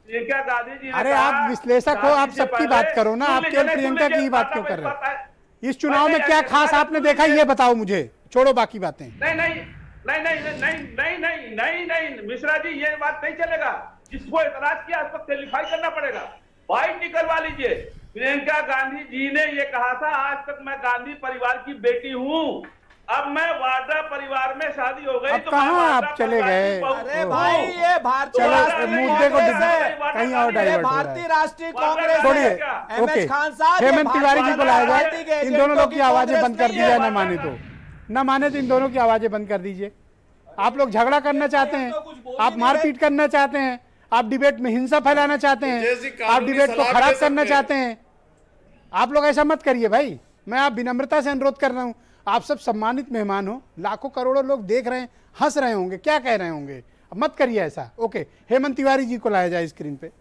प्रियंका गांधी जी ने अरे कहा, आप विश्लेषक हो, आप शादी से सबकी पहले- बात करो ना, सुन आप लीजिए, केवल नहीं, सुन प्रियंका की लीजिए, ही बात बात क्यों कर आपको रहे पता है। हो? इस चुनाव में क्या खास आपने देखा ये बताओ मुझे, छोड़ो बाकी बातें। नहीं मिश्रा जी, ये बात नहीं चलेगा। जिसको एतराज किया उसको क्लेरिफाई करना पड़ेगा। बाइट निकलवा लीजिए। प्रियंका गांधी जी ने ये कहा था, आज तक मैं गांधी परिवार की बेटी हूँ, अब मैं वाड्रा परिवार में शादी हो गई अब तो कहाँ मैं वाड्रा आप चले परिवार की गए? बहू अरे हूँ। भाई, ये भारतीय चलो, राष्ट्रीय मुद्दे को कांग्रेस है। कहीं और ये डाइवर्ट हो रहा भारतीय है। राष्ट्रीय कांग्रेस छोड़िए, है। ओके। एमएच खान साहब, ये हेमंत तिवारी जी को लाया पार्टी के जाए, इन दोनों लोग की एजेंटों आवाजें बंद कर कांग्रेस दी जाए, नहीं ना माने तो, ना माने तो इन दोनों की आवाजें बंद कर दीजिए। आप लोग झगड़ा करना चाहते हैं, आप मारपीट करना चाहते हैं, आप डिबेट में हिंसा फैलाना चाहते हैं, आप डिबेट को खराब करना चाहते हैं। आप लोग ऐसा मत करिए भाई, मैं आप विनम्रता से अनुरोध कर रहा हूं। आप सब सम्मानित मेहमान हो, लाखों करोड़ों लोग देख रहे हैं, हंस रहे होंगे, क्या कह रहे होंगे, मत करिए ऐसा। ओके, हेमंत तिवारी जी को लाया जाए स्क्रीन पे।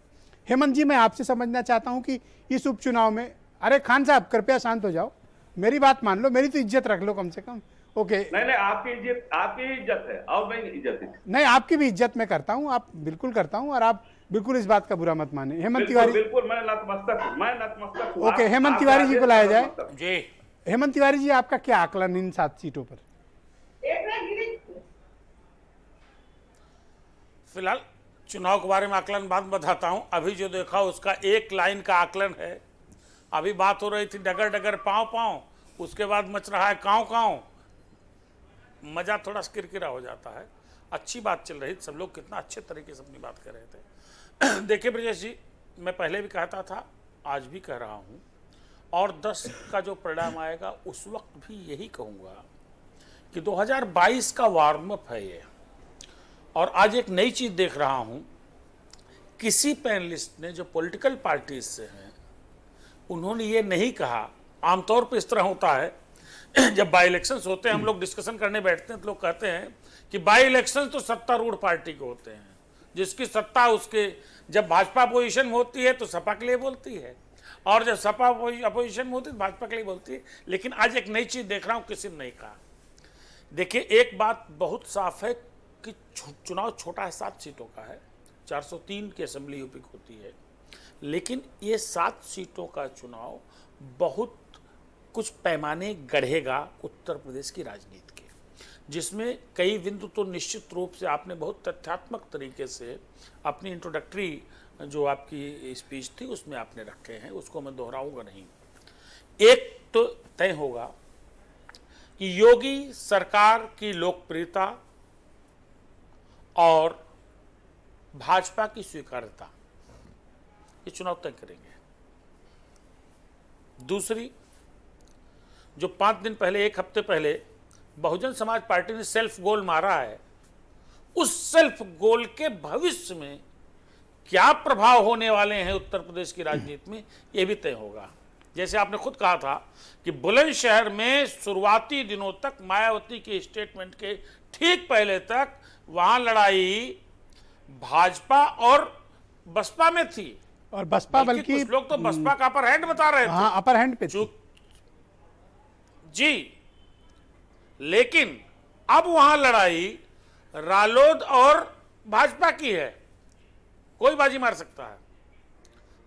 हेमंत जी, मैं आपसे समझना चाहता हूं कि इस उपचुनाव में, अरे खान साहब कृपया शांत हो जाओ, मेरी बात मान लो, मेरी तो इज्जत रख लो कम से कम। ओके नहीं आपकी इज्जत है और मेरी इज्जत है। नहीं, आपकी भी इज्जत मैं करता हूं, आप बिल्कुल करता हूं, और आप बिल्कुल इस बात का बुरा मत माने। हेमंत तिवारी, बिल्कुल मैं नतमस्तक हूं। ओके, हेमंत तिवारी जी को लाया जाए। जी हेमंत तिवारी जी, आपका क्या आकलन इन 7 सीटों पर? फिलहाल चुनाव के बारे में आकलन बाद बताता हूं। अभी जो देखा उसका एक लाइन का आकलन है। अभी बात हो रही थी डगर डगर पाँव पाँव, उसके बाद मच रहा है काँव काँव। मज़ा थोड़ा किरकिरा हो जाता है। अच्छी बात चल रही, सब लोग कितना अच्छे तरीके से अपनी बात कर रहे थे। देखिए ब्रजेश जी, मैं पहले भी कहता था, आज भी कह रहा हूँ, और 10 का जो परिणाम आएगा उस वक्त भी यही कहूँगा कि 2022 का वार्म अप है ये। और आज एक नई चीज़ देख रहा हूँ, किसी पैनलिस्ट ने जो पॉलिटिकल पार्टीज से हैं उन्होंने ये नहीं कहा। आमतौर पर इस तरह होता है, जब बाई इलेक्शंस होते हैं, हम लोग डिस्कशन करने बैठते हैं तो लोग कहते हैं कि बाई इलेक्शंस तो सत्तारूढ़ पार्टी के होते हैं, जिसकी सत्ता उसके, जब भाजपा अपोजिशन में होती है तो सपा के लिए बोलती है, और जब सपा अपोजिशन में होती है तो भाजपा के लिए बोलती है। लेकिन आज एक नई चीज़ देख रहा हूँ, किसी ने नहीं कहा। देखिए, एक बात बहुत साफ है कि चुनाव छोटा है, 7 सीटों का है, 403 की असेंबली यूपी की होती है, लेकिन ये 7 सीटों का चुनाव बहुत कुछ पैमाने गढ़ेगा उत्तर प्रदेश की राजनीति के, जिसमें कई बिंदु तो निश्चित रूप से आपने बहुत तथ्यात्मक तरीके से अपनी इंट्रोडक्टरी जो आपकी स्पीच थी उसमें आपने रखे हैं, उसको मैं दोहराऊंगा नहीं। एक तो तय होगा कि योगी सरकार की लोकप्रियता और भाजपा की स्वीकार्यता, ये चुनाव तय करेंगे। दूसरी, जो 5 दिन पहले, 1 हफ्ते पहले बहुजन समाज पार्टी ने सेल्फ गोल मारा है, उस सेल्फ गोल के भविष्य में क्या प्रभाव होने वाले हैं उत्तर प्रदेश की राजनीति में, यह भी तय होगा। जैसे आपने खुद कहा था कि बुलंदशहर में शुरुआती दिनों तक मायावती के स्टेटमेंट के ठीक पहले तक वहां लड़ाई भाजपा और बसपा में थी, और बसपा बल्कि कुछ लोग तो बसपा का अपर हैंड बता रहे थे। हाँ, अपर हैंड पे थी। जी, लेकिन अब वहां लड़ाई रालोद और भाजपा की है, कोई बाजी मार सकता है।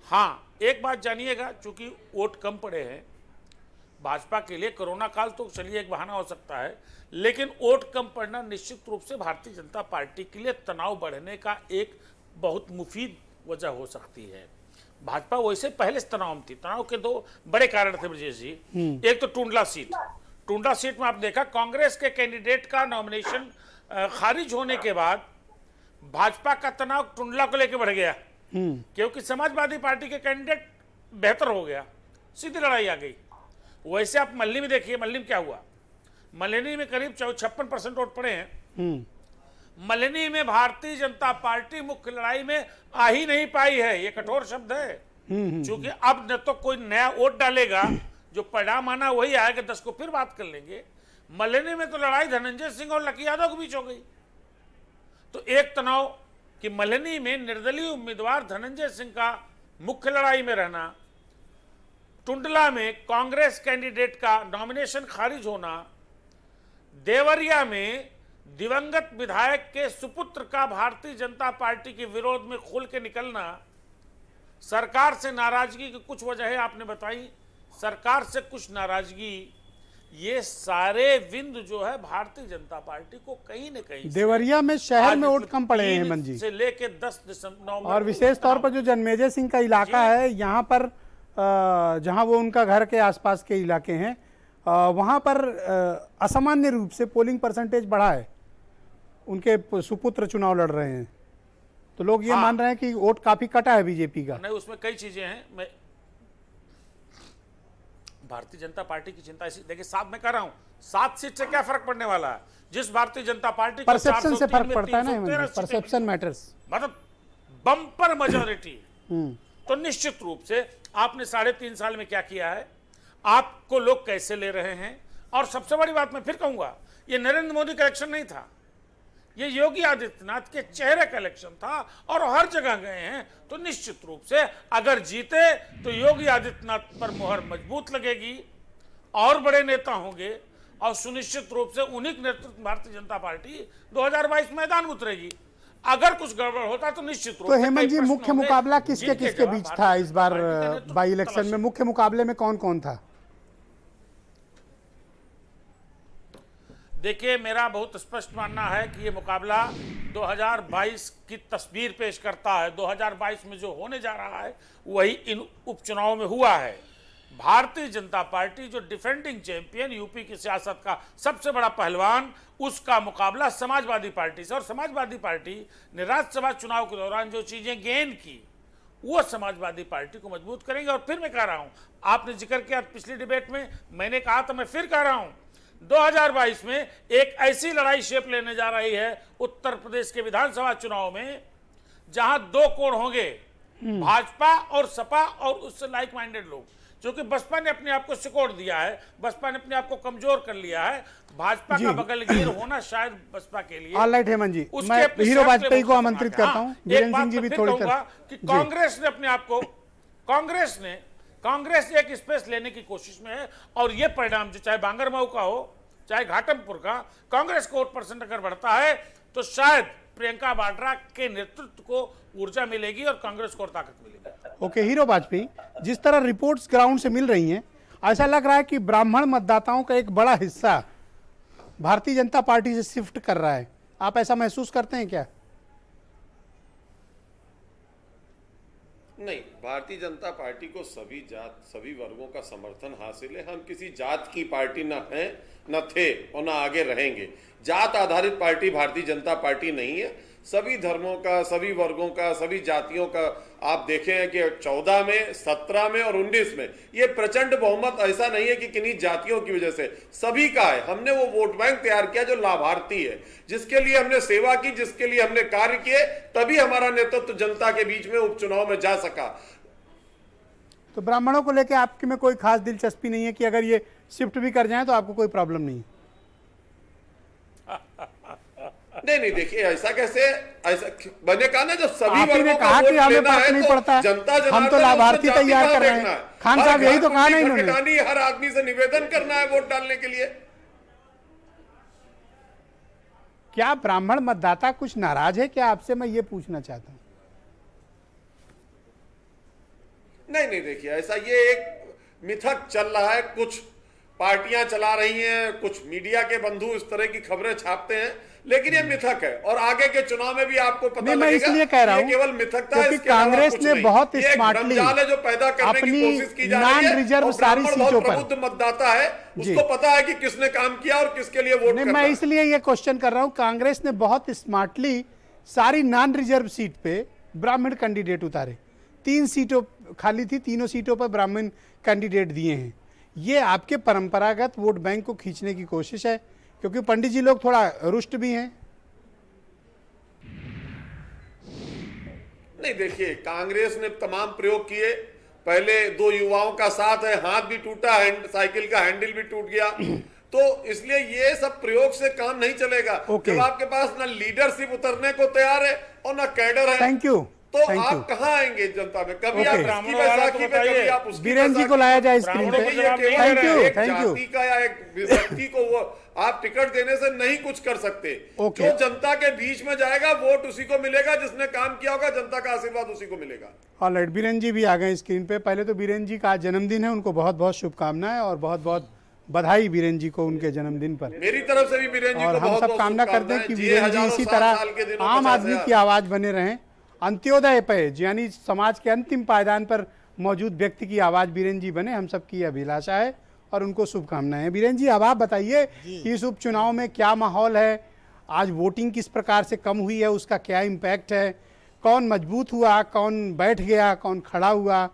हाँ, एक बात जानिएगा, चूंकि वोट कम पड़े हैं भाजपा के लिए, कोरोना काल तो चलिए एक बहाना हो सकता है, लेकिन वोट कम पड़ना निश्चित रूप से भारतीय जनता पार्टी के लिए तनाव बढ़ने का एक बहुत मुफीद वजह हो सकती है। भाजपा वैसे पहले से तनाव में थी। तनाव के 2 बड़े कारण थे ब्रजेश जी। एक तो टुंडला सीट में आप देखा, कांग्रेस के कैंडिडेट का नॉमिनेशन खारिज होने के बाद भाजपा का तनाव टुंडला को लेकर बढ़ गया, क्योंकि समाजवादी पार्टी के कैंडिडेट बेहतर हो गया, सीधी लड़ाई आ गई। वैसे आप मल्ली में देखिए, मल्ली में क्या हुआ, मल्लिनी में करीब 56% वोट पड़े हैं। मल्लिनी में भारतीय जनता पार्टी मुख्य लड़ाई में आ ही नहीं पाई है, ये कठोर शब्द है, क्योंकि अब न तो कोई नया वोट डालेगा, जो परिणाम आना वही आएगा, 10 को फिर बात कर लेंगे। मल्लिनी में तो लड़ाई धनंजय सिंह और लकी यादव के बीच हो गई। तो एक तनाव कि मल्लिनी में निर्दलीय उम्मीदवार धनंजय सिंह का मुख्य लड़ाई में रहना, टुंडला में कांग्रेस कैंडिडेट का नॉमिनेशन खारिज होना, देवरिया में दिवंगत विधायक के सुपुत्र का भारतीय जनता पार्टी के विरोध में खुल के निकलना, सरकार से नाराजगी की कुछ वजहें आपने बताई, सरकार से कुछ नाराजगी, ये सारे बिंदु जो है भारतीय जनता पार्टी को कहीं न कहीं देवरिया में शहर में वोट कम पड़े हैं हेमंत जी, से लेके 10 दिसंबर, और विशेष तौर पर जो जन्मेजय सिंह का इलाका है, यहाँ पर जहाँ वो उनका घर के आसपास के इलाके हैं, वहाँ पर असामान्य रूप से पोलिंग परसेंटेज बढ़ा है, उनके सुपुत्र चुनाव लड़ रहे हैं, तो लोग ये मान रहे हैं कि वोट काफी कटा है बीजेपी का। नहीं, उसमें कई चीजें हैं। मैं भारतीय जनता पार्टी की चिंता इसी, देखिए 7 में कह रहा हूं, 7 सीट से क्या फर्क पड़ने वाला है, जिस भारतीय जनता पार्टी को परसेप्शन से फर्क पड़ता है ना, परसेप्शन मैटर्स, मतलब बम्पर मेजॉरिटी। तो निश्चित रूप से आपने 3.5 साल में क्या किया है, आपको लोग कैसे ले रहे हैं, और सबसे बड़ी बात मैं फिर कहूंगा, ये नरेंद्र मोदी का इलेक्शन नहीं था, ये योगी आदित्यनाथ के चेहरे का इलेक्शन था, और हर जगह गए हैं। तो निश्चित रूप से अगर जीते तो योगी आदित्यनाथ पर मुहर मजबूत लगेगी, और बड़े नेता होंगे, और सुनिश्चित रूप से उन्हीं के नेतृत्व भारतीय जनता पार्टी 2022 मैदान में उतरेगी। अगर कुछ गड़बड़ होता तो निश्चित रूप से। तो हेमंत जी, मुख्य मुकाबला किसके किसके बीच था इस बार बाई इलेक्शन में? मुख्य मुकाबले में कौन कौन था? देखिए, मेरा बहुत स्पष्ट मानना है कि ये मुकाबला 2022 की तस्वीर पेश करता है। 2022 में जो होने जा रहा है वही इन उपचुनावों में हुआ है। भारतीय जनता पार्टी जो डिफेंडिंग चैंपियन यूपी की सियासत का सबसे बड़ा पहलवान, उसका मुकाबला समाजवादी पार्टी से, और समाजवादी पार्टी ने राज्यसभा चुनाव के दौरान जो चीजें गेन की वो समाजवादी पार्टी को मजबूत करेंगे। और फिर मैं कह रहा हूं, आपने जिक्र किया पिछली डिबेट में, मैंने कहा था, मैं फिर कह रहा हूं, 2022 में एक ऐसी लड़ाई शेप लेने जा रही है उत्तर प्रदेश के विधानसभा चुनाव में, जहां दो कोण होंगे, भाजपा और सपा और उससे लाइक माइंडेड लोग, क्योंकि बसपा ने अपने आप को सिकोड़ दिया है, बसपा ने अपने आप को कमजोर कर लिया है। भाजपा का बगलगीर होना शायद बसपा के लिए। ऑलराइट हेमंत जी, मैं हीरो वाजपेयी को आमंत्रित करता हूं, वीरेंद्र सिंह जी भी थोड़ी कि कांग्रेस ने अपने आप को, कांग्रेस एक स्पेस लेने की कोशिश में है, और ये परिणाम जो चाहे बांगरमऊ का हो चाहे घाटमपुर का, कांग्रेस को वोट परसेंट अगर बढ़ता है तो शायद प्रियंका वाड्रा के नेतृत्व को ऊर्जा मिलेगी और कांग्रेस को और ताकत मिलेगी। ओके, हीरो वाजपेयी, जिस तरह रिपोर्ट्स ग्राउंड से मिल रही हैं, ऐसा लग रहा है कि ब्राह्मण मतदाताओं का एक बड़ा हिस्सा भारतीय जनता पार्टी से शिफ्ट कर रहा है। आप ऐसा महसूस करते हैं क्या? नहीं, भारतीय जनता पार्टी को सभी जात सभी वर्गों का समर्थन हासिल है। हम किसी जात की पार्टी न हैं, न थे और न आगे रहेंगे। जात आधारित पार्टी भारतीय जनता पार्टी नहीं है। सभी धर्मों का, सभी वर्गों का, सभी जातियों का आप देखें हैं कि 14 में, 17 में और 19 में ये प्रचंड बहुमत ऐसा नहीं है कि किन्हीं जातियों की वजह से, सभी का है। हमने वो वोट बैंक तैयार किया जो लाभार्थी है, जिसके लिए हमने सेवा की, जिसके लिए हमने कार्य किए, तभी हमारा नेतृत्व जनता के बीच में उपचुनाव में जा सका। तो ब्राह्मणों को लेकर आपके में कोई खास दिलचस्पी नहीं है कि अगर ये शिफ्ट भी कर जाए तो आपको कोई प्रॉब्लम नहीं? नहीं, देखिए ऐसा कैसे, ऐसा मैंने कहा ना, जब सभी आपने वर्गों का कहा वोट कि हमें लेना फर्क है नहीं तो पड़ता, जनता हम तो लाभार्थी तैयार कर रहे हैं। खान साहब यही तो कहा ना इन्होंने, हर आदमी से निवेदन करना है वोट डालने के लिए। क्या ब्राह्मण मतदाता कुछ नाराज है क्या आपसे? मैं ये पूछना चाहता हूं। नहीं, देखिए ऐसा ये एक मिथक चल रहा है, कुछ पार्टियां चला रही हैं, कुछ मीडिया के बंधु इस तरह की खबरें छापते हैं, लेकिन ये मिथक है और आगे के चुनाव में भी आपको पता लगेगा। मैं इसलिए कह रहा हूं केवल मिथक था, क्योंकि कांग्रेस ने बहुत स्मार्टली जो पैदा करने की कोशिश की जा रही है, रिजर्व सारी सीटों पर प्रबुद्ध मतदाता है, उसको पता है कि किसने काम किया और किसके लिए वोट करना। मैं इसलिए ये क्वेश्चन कर रहा हूं, कांग्रेस ने बहुत स्मार्टली सारी नॉन रिजर्व सीट पे ब्राह्मण कैंडिडेट उतारे। 3 सीटों खाली थी, तीनों सीटों पर ब्राह्मण कैंडिडेट दिए हैं। ये आपके परंपरागत वोट बैंक को खींचने की कोशिश है, क्योंकि पंडित जी लोग थोड़ा रुष्ट भी हैं। नहीं, देखिए कांग्रेस ने तमाम प्रयोग किए। पहले 2 युवाओं का साथ है, हाथ भी टूटा, साइकिल का हैंडल भी टूट गया, तो इसलिए ये सब प्रयोग से काम नहीं चलेगा। जब आपके पास ना लीडरशिप उतरने को तैयार है और ना कैडर है, थैंक यू, तो आप कहाँ आएंगे जनता में? कभी आप इसकी बैसाखी पे, कभी आप उसकी वीरेंद्र जी को लाया जाए स्क्रीन पे। Thank you. जाति का या एक व्यक्ति को वो आप टिकट देने से नहीं कुछ कर सकते। जो जनता के बीच में जाएगा वोट उसी को मिलेगा, जिसने काम किया होगा, जनता का आशीर्वाद उसी को मिलेगा। ऑलराइट, वीरेंद्र जी भी आ गए स्क्रीन पे। पहले तो वीरेंद्र जी का आज जन्मदिन है, उनको बहुत बहुत शुभकामनाएं और बहुत बहुत बधाई वीरेंद्र जी को उनके जन्मदिन पर। मेरी तरफ से भी वीरेंद्र जी और को हम सब कामना करते हैं कि वीरेंद्र जी इसी तरह आम आदमी की आवाज बने रहें, अंत्योदय पे यानी समाज के अंतिम पायदान पर मौजूद व्यक्ति की आवाज वीरेंद्र जी बने, हम सबकी अभिलाषा है और उनको शुभकामनाएं। वीरेंद्र जी, अब आप बताइए कि इस उपचुनाव में क्या माहौल है? आज वोटिंग किस प्रकार से कम हुई है, उसका क्या इम्पैक्ट है? कौन मजबूत हुआ, कौन बैठ गया, कौन खड़ा हुआ?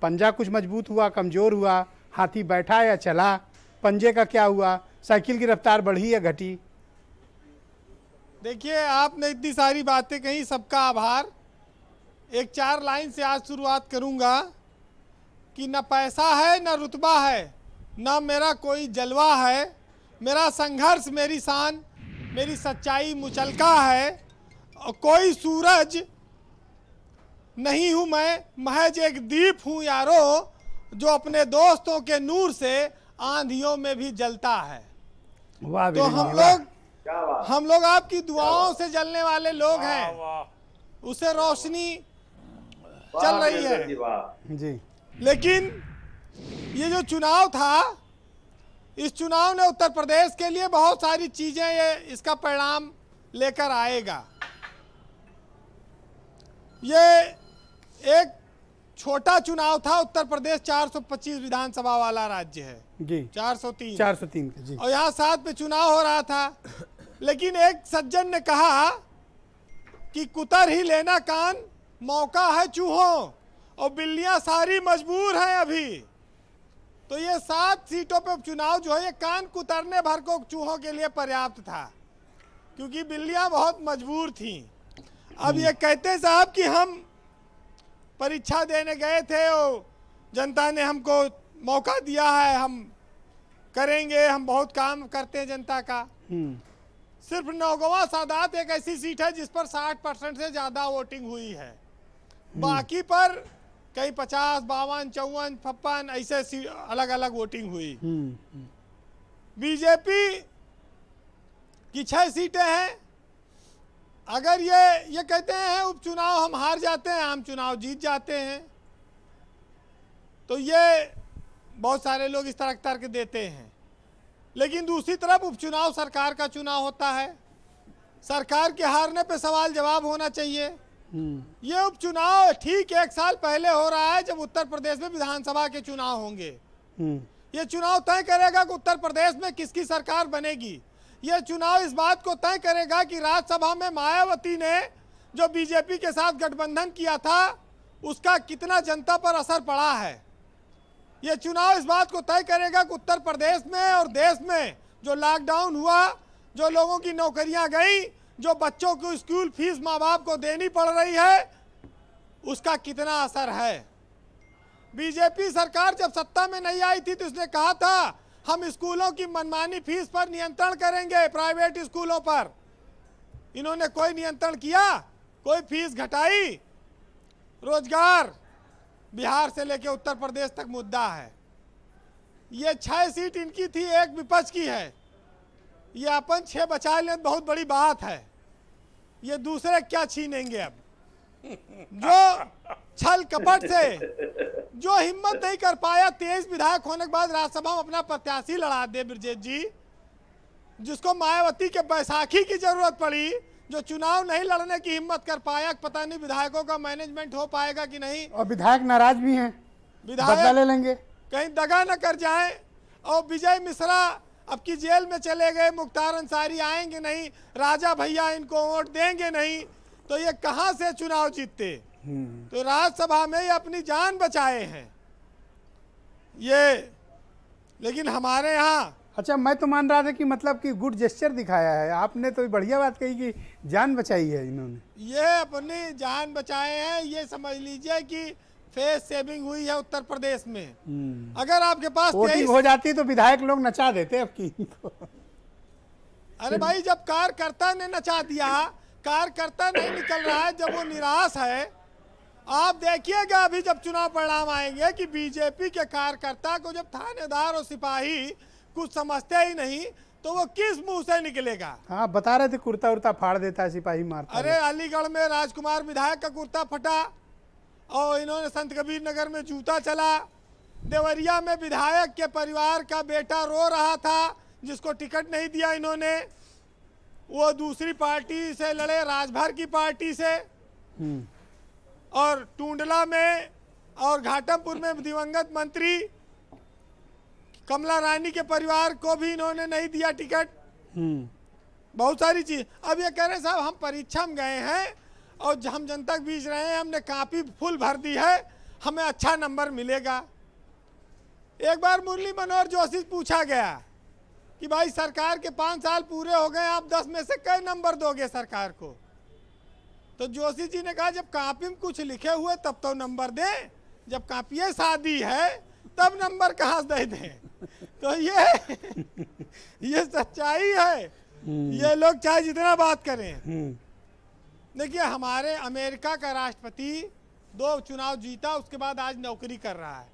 पंजा कुछ मजबूत हुआ, कमजोर हुआ? हाथी बैठा या चला? पंजे का क्या हुआ? साइकिल की रफ्तार बढ़ी या घटी? देखिए, आपने इतनी सारी बातें कही, सबका आभार। एक 4 लाइन से आज शुरुआत करूंगा कि न पैसा है, न रुतबा है, न मेरा कोई जलवा है। मेरा संघर्ष, मेरी शान, मेरी सच्चाई मुचलका है। और कोई सूरज नहीं हूँ मैं, महज एक दीप हूँ यारो, जो अपने दोस्तों के नूर से आंधियों में भी जलता है। तो हम लोग आपकी दुआओं से जलने वाले लोग हैं, उसे रोशनी चल रही है जी। लेकिन ये जो चुनाव था, इस चुनाव ने उत्तर प्रदेश के लिए बहुत सारी चीजें, ये इसका परिणाम लेकर आएगा। ये एक छोटा चुनाव था। उत्तर प्रदेश 425 विधानसभा वाला राज्य है जी, 403 का जी। और यहाँ 7 पे चुनाव हो रहा था। लेकिन एक सज्जन ने कहा कि कुतर ही लेना कान, मौका है चूहों, और बिल्लियां सारी मजबूर हैं अभी। तो ये 7 सीटों पे उपचुनाव जो है ये कान कुतरने भर को चूहों के लिए पर्याप्त था, क्योंकि बिल्लियां बहुत मजबूर थीं। अब ये कहते साहब कि हम परीक्षा देने गए थे और जनता ने हमको मौका दिया है, हम करेंगे, हम बहुत काम करते हैं जनता का। सिर्फ नौगवा सादात एक ऐसी सीट है जिस पर 60% से ज़्यादा वोटिंग हुई है। बाकी पर कई 50, 52, 54, 56 ऐसे अलग अलग वोटिंग हुई। बीजेपी की 6 सीटें हैं। अगर ये कहते हैं उपचुनाव हम हार जाते हैं, आम चुनाव जीत जाते हैं, तो ये बहुत सारे लोग इस तरह तर्क देते हैं। लेकिन दूसरी तरफ उपचुनाव सरकार का चुनाव होता है, सरकार के हारने पे सवाल जवाब होना चाहिए। ये उपचुनाव ठीक 1 साल पहले हो रहा है जब उत्तर प्रदेश में विधानसभा के चुनाव होंगे। ये चुनाव तय करेगा कि उत्तर प्रदेश में किसकी सरकार बनेगी। ये चुनाव इस बात को तय करेगा कि राज्यसभा में मायावती ने जो बीजेपी के साथ गठबंधन किया था उसका कितना जनता पर असर पड़ा है। ये चुनाव इस बात को तय करेगा कि उत्तर प्रदेश में और देश में जो लॉकडाउन हुआ, जो लोगों की नौकरियां गई, जो बच्चों को स्कूल फीस माँ बाप को देनी पड़ रही है, उसका कितना असर है। बीजेपी सरकार जब सत्ता में नहीं आई थी तो उसने कहा था हम स्कूलों की मनमानी फीस पर नियंत्रण करेंगे, प्राइवेट स्कूलों पर। इन्होंने कोई नियंत्रण किया? कोई फीस घटाई? रोजगार बिहार से लेकर उत्तर प्रदेश तक मुद्दा है। ये 6 सीट इनकी थी, 1 विपक्ष की है। ये अपन 6 बचा लें बहुत बड़ी बात है। ये दूसरे क्या छीनेंगे अब? जो छल कपट से जो हिम्मत नहीं कर पाया 23 विधायक होने के बाद राज्यसभा में अपना प्रत्याशी लड़ा दे ब्रजेश जी, जिसको मायावती के बैसाखी की जरूरत पड़ी, जो चुनाव नहीं लड़ने की हिम्मत कर पाया, पता नहीं विधायकों का मैनेजमेंट हो पाएगा कि नहीं। और विधायक नाराज भी हैं, बदला ले लेंगे, कहीं दगा न कर जाएं। और विजय मिश्रा अब की जेल में चले गए, मुख्तार अंसारी आएंगे नहीं, राजा भैया इनको वोट देंगे नहीं, तो ये कहां से चुनाव जीतते। तो राज्यसभा में ये अपनी जान बचाए हैं ये। लेकिन हमारे यहाँ अच्छा, मैं तो मान रहा था कि मतलब कि गुड जेस्चर दिखाया है आपने, तो बढ़िया बात कही कि जान बचाई है इन्होंने। ये अपनी जान बचाए हैं, ये समझ लीजिए कि फेस सेविंग हुई है उत्तर प्रदेश में। अगर आपके पास वोटिंग हो जाती तो विधायक लोग नचा देते अब की। अरे भाई, जब कार्यकर्ता ने नचा दिया, कार्यकर्ता नहीं निकल रहा है, जब वो निराश है। आप देखिएगा अभी जब चुनाव परिणाम आएंगे कि बीजेपी के कार्यकर्ता को जब थानेदार और सिपाही कुछ समझते ही नहीं तो वो किस मुंह से निकलेगा। हाँ, बता रहे थे कुर्ता उर्ता फाड़ देता है, सिपाही मारता। अरे अलीगढ़ में राजकुमार विधायक का कुर्ता फटा और इन्होंने संत कबीर नगर में जूता चला। देवरिया में विधायक के परिवार का बेटा रो रहा था जिसको टिकट नहीं दिया इन्होंने, वो दूसरी पार्टी से लड़े, राजभर की पार्टी से। और टूंडला में और घाटमपुर में दिवंगत मंत्री कमला रानी के परिवार को भी इन्होंने नहीं दिया टिकट। बहुत सारी चीज। अब ये कह रहे साहब हम परीक्षा में गए हैं और हम जनता के बीच रहे हैं, हमने कॉपी फुल भर दी है, हमें अच्छा नंबर मिलेगा। एक बार मुरली मनोहर जोशी पूछा गया कि भाई सरकार के 5 साल पूरे हो गए, आप 10 में से कई नंबर दोगे सरकार को। तो जोशी जी ने कहा जब कॉपी में कुछ लिखे हुए तब तो नंबर दें, जब कॉपी शादी है तब नंबर कहाँ दे दें। तो ये सच्चाई है। ये लोग चाहे जितना बात करें। देखिए, हमारे अमेरिका का राष्ट्रपति 2 चुनाव जीता, उसके बाद आज नौकरी कर रहा है।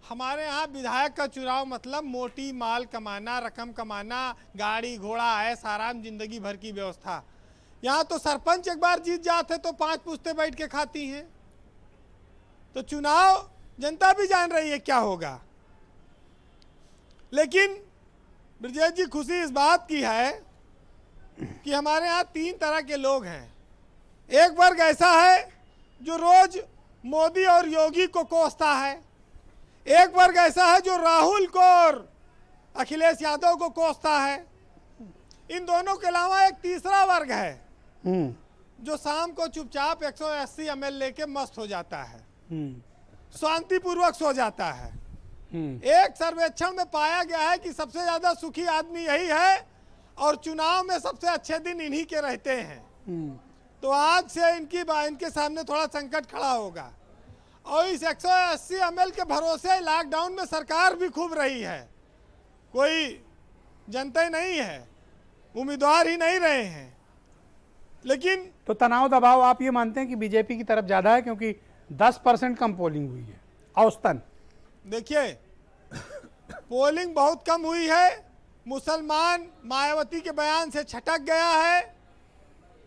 हमारे यहाँ विधायक का चुनाव मतलब मोटी माल कमाना, रकम कमाना, गाड़ी घोड़ा ऐश आराम, जिंदगी भर की व्यवस्था। यहाँ तो सरपंच एक बार जीत जाते तो 5 पुश्ते बैठ के खाती हैं। तो चुनाव जनता भी जान रही है क्या होगा। लेकिन ब्रजेश जी, खुशी इस बात की है कि हमारे यहाँ 3 तरह के लोग हैं। एक वर्ग ऐसा है जो रोज मोदी और योगी को कोसता है, एक वर्ग ऐसा है जो राहुल को और अखिलेश यादव को कोसता है। इन दोनों के अलावा एक तीसरा वर्ग है जो शाम को चुपचाप 180 ml लेके मस्त हो जाता है, शांतिपूर्वक सो जाता है। एक सर्वेक्षण में पाया गया है कि सबसे ज्यादा सुखी आदमी यही है और चुनाव में सबसे अच्छे दिन इन्हीं के रहते हैं। तो आज से इनके सामने थोड़ा संकट खड़ा होगा और इस 180 ml के भरोसे लॉकडाउन में सरकार भी खूब रही है, कोई जनता ही नहीं है, उम्मीदवार ही नहीं रहे हैं। लेकिन तो तनाव दबाव आप ये मानते हैं कि बीजेपी की तरफ ज्यादा है क्योंकि 10% कम पोलिंग हुई है औसतन? देखिए, पोलिंग बहुत कम हुई है, मुसलमान मायावती के बयान से छटक गया है।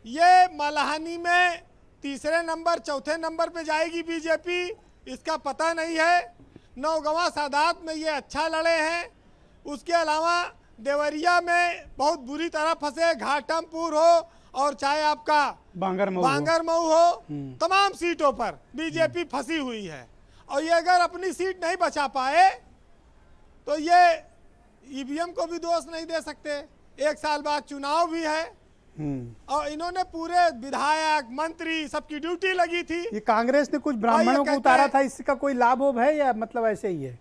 ये मलहानी में तीसरे नंबर चौथे नंबर पे जाएगी बीजेपी, इसका पता नहीं है। नौगवा सादात में ये अच्छा लड़े हैं, उसके अलावा देवरिया में बहुत बुरी तरह फंसे, घाटमपुर हो और चाहे आपका बांगरमऊ हो, तमाम सीटों पर बीजेपी फंसी हुई है। और ये अगर अपनी सीट नहीं बचा पाए तो ये ईवीएम को भी दोष नहीं दे सकते। एक साल बाद चुनाव भी है और इन्होंने पूरे विधायक मंत्री सबकी ड्यूटी लगी थी। ये कांग्रेस ने कुछ ब्राह्मणों को उतारा था, इसका कोई लाभ हो है या मतलब ऐसे ही है?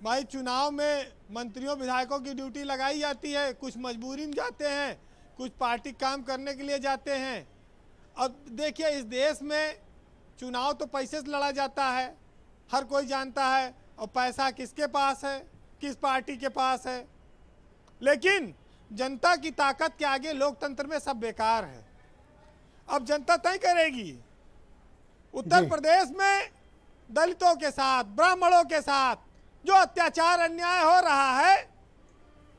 भाई, चुनाव में मंत्रियों विधायकों की ड्यूटी लगाई जाती है, कुछ मजबूरी में जाते हैं, कुछ पार्टी काम करने के लिए जाते हैं। अब देखिए, इस देश में चुनाव तो पैसे से लड़ा जाता है, हर कोई जानता है, और पैसा किसके पास है, किस पार्टी के पास है। लेकिन जनता की ताकत के आगे लोकतंत्र में सब बेकार है। अब जनता तय करेगी। उत्तर प्रदेश में दलितों के साथ, ब्राह्मणों के साथ जो अत्याचार अन्याय हो रहा है,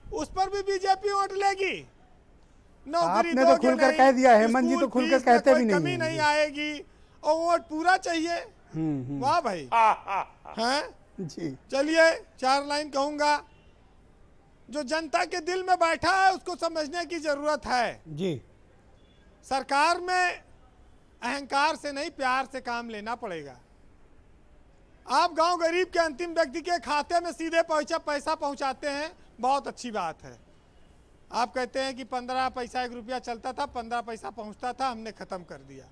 उस पर भी बीजेपी वोट लेगी। नौकरी आपने तो खुलकर कह दिया, हेमंत जी तो खुलकर कहते भी कमी नहीं आएगी और वोट पूरा चाहिए। वाह भाई, हैं जी। चलिए 4 लाइन कहूंगा। जो जनता के दिल में बैठा है उसको समझने की जरूरत है जी। सरकार में अहंकार से नहीं, प्यार से काम लेना पड़ेगा। आप गांव गरीब के अंतिम व्यक्ति के खाते में सीधे पैसा पहुंचाते हैं, बहुत अच्छी बात है। आप कहते हैं कि 15 पैसा 1 रुपया चलता था, 15 पैसा पहुंचता था, हमने खत्म कर दिया।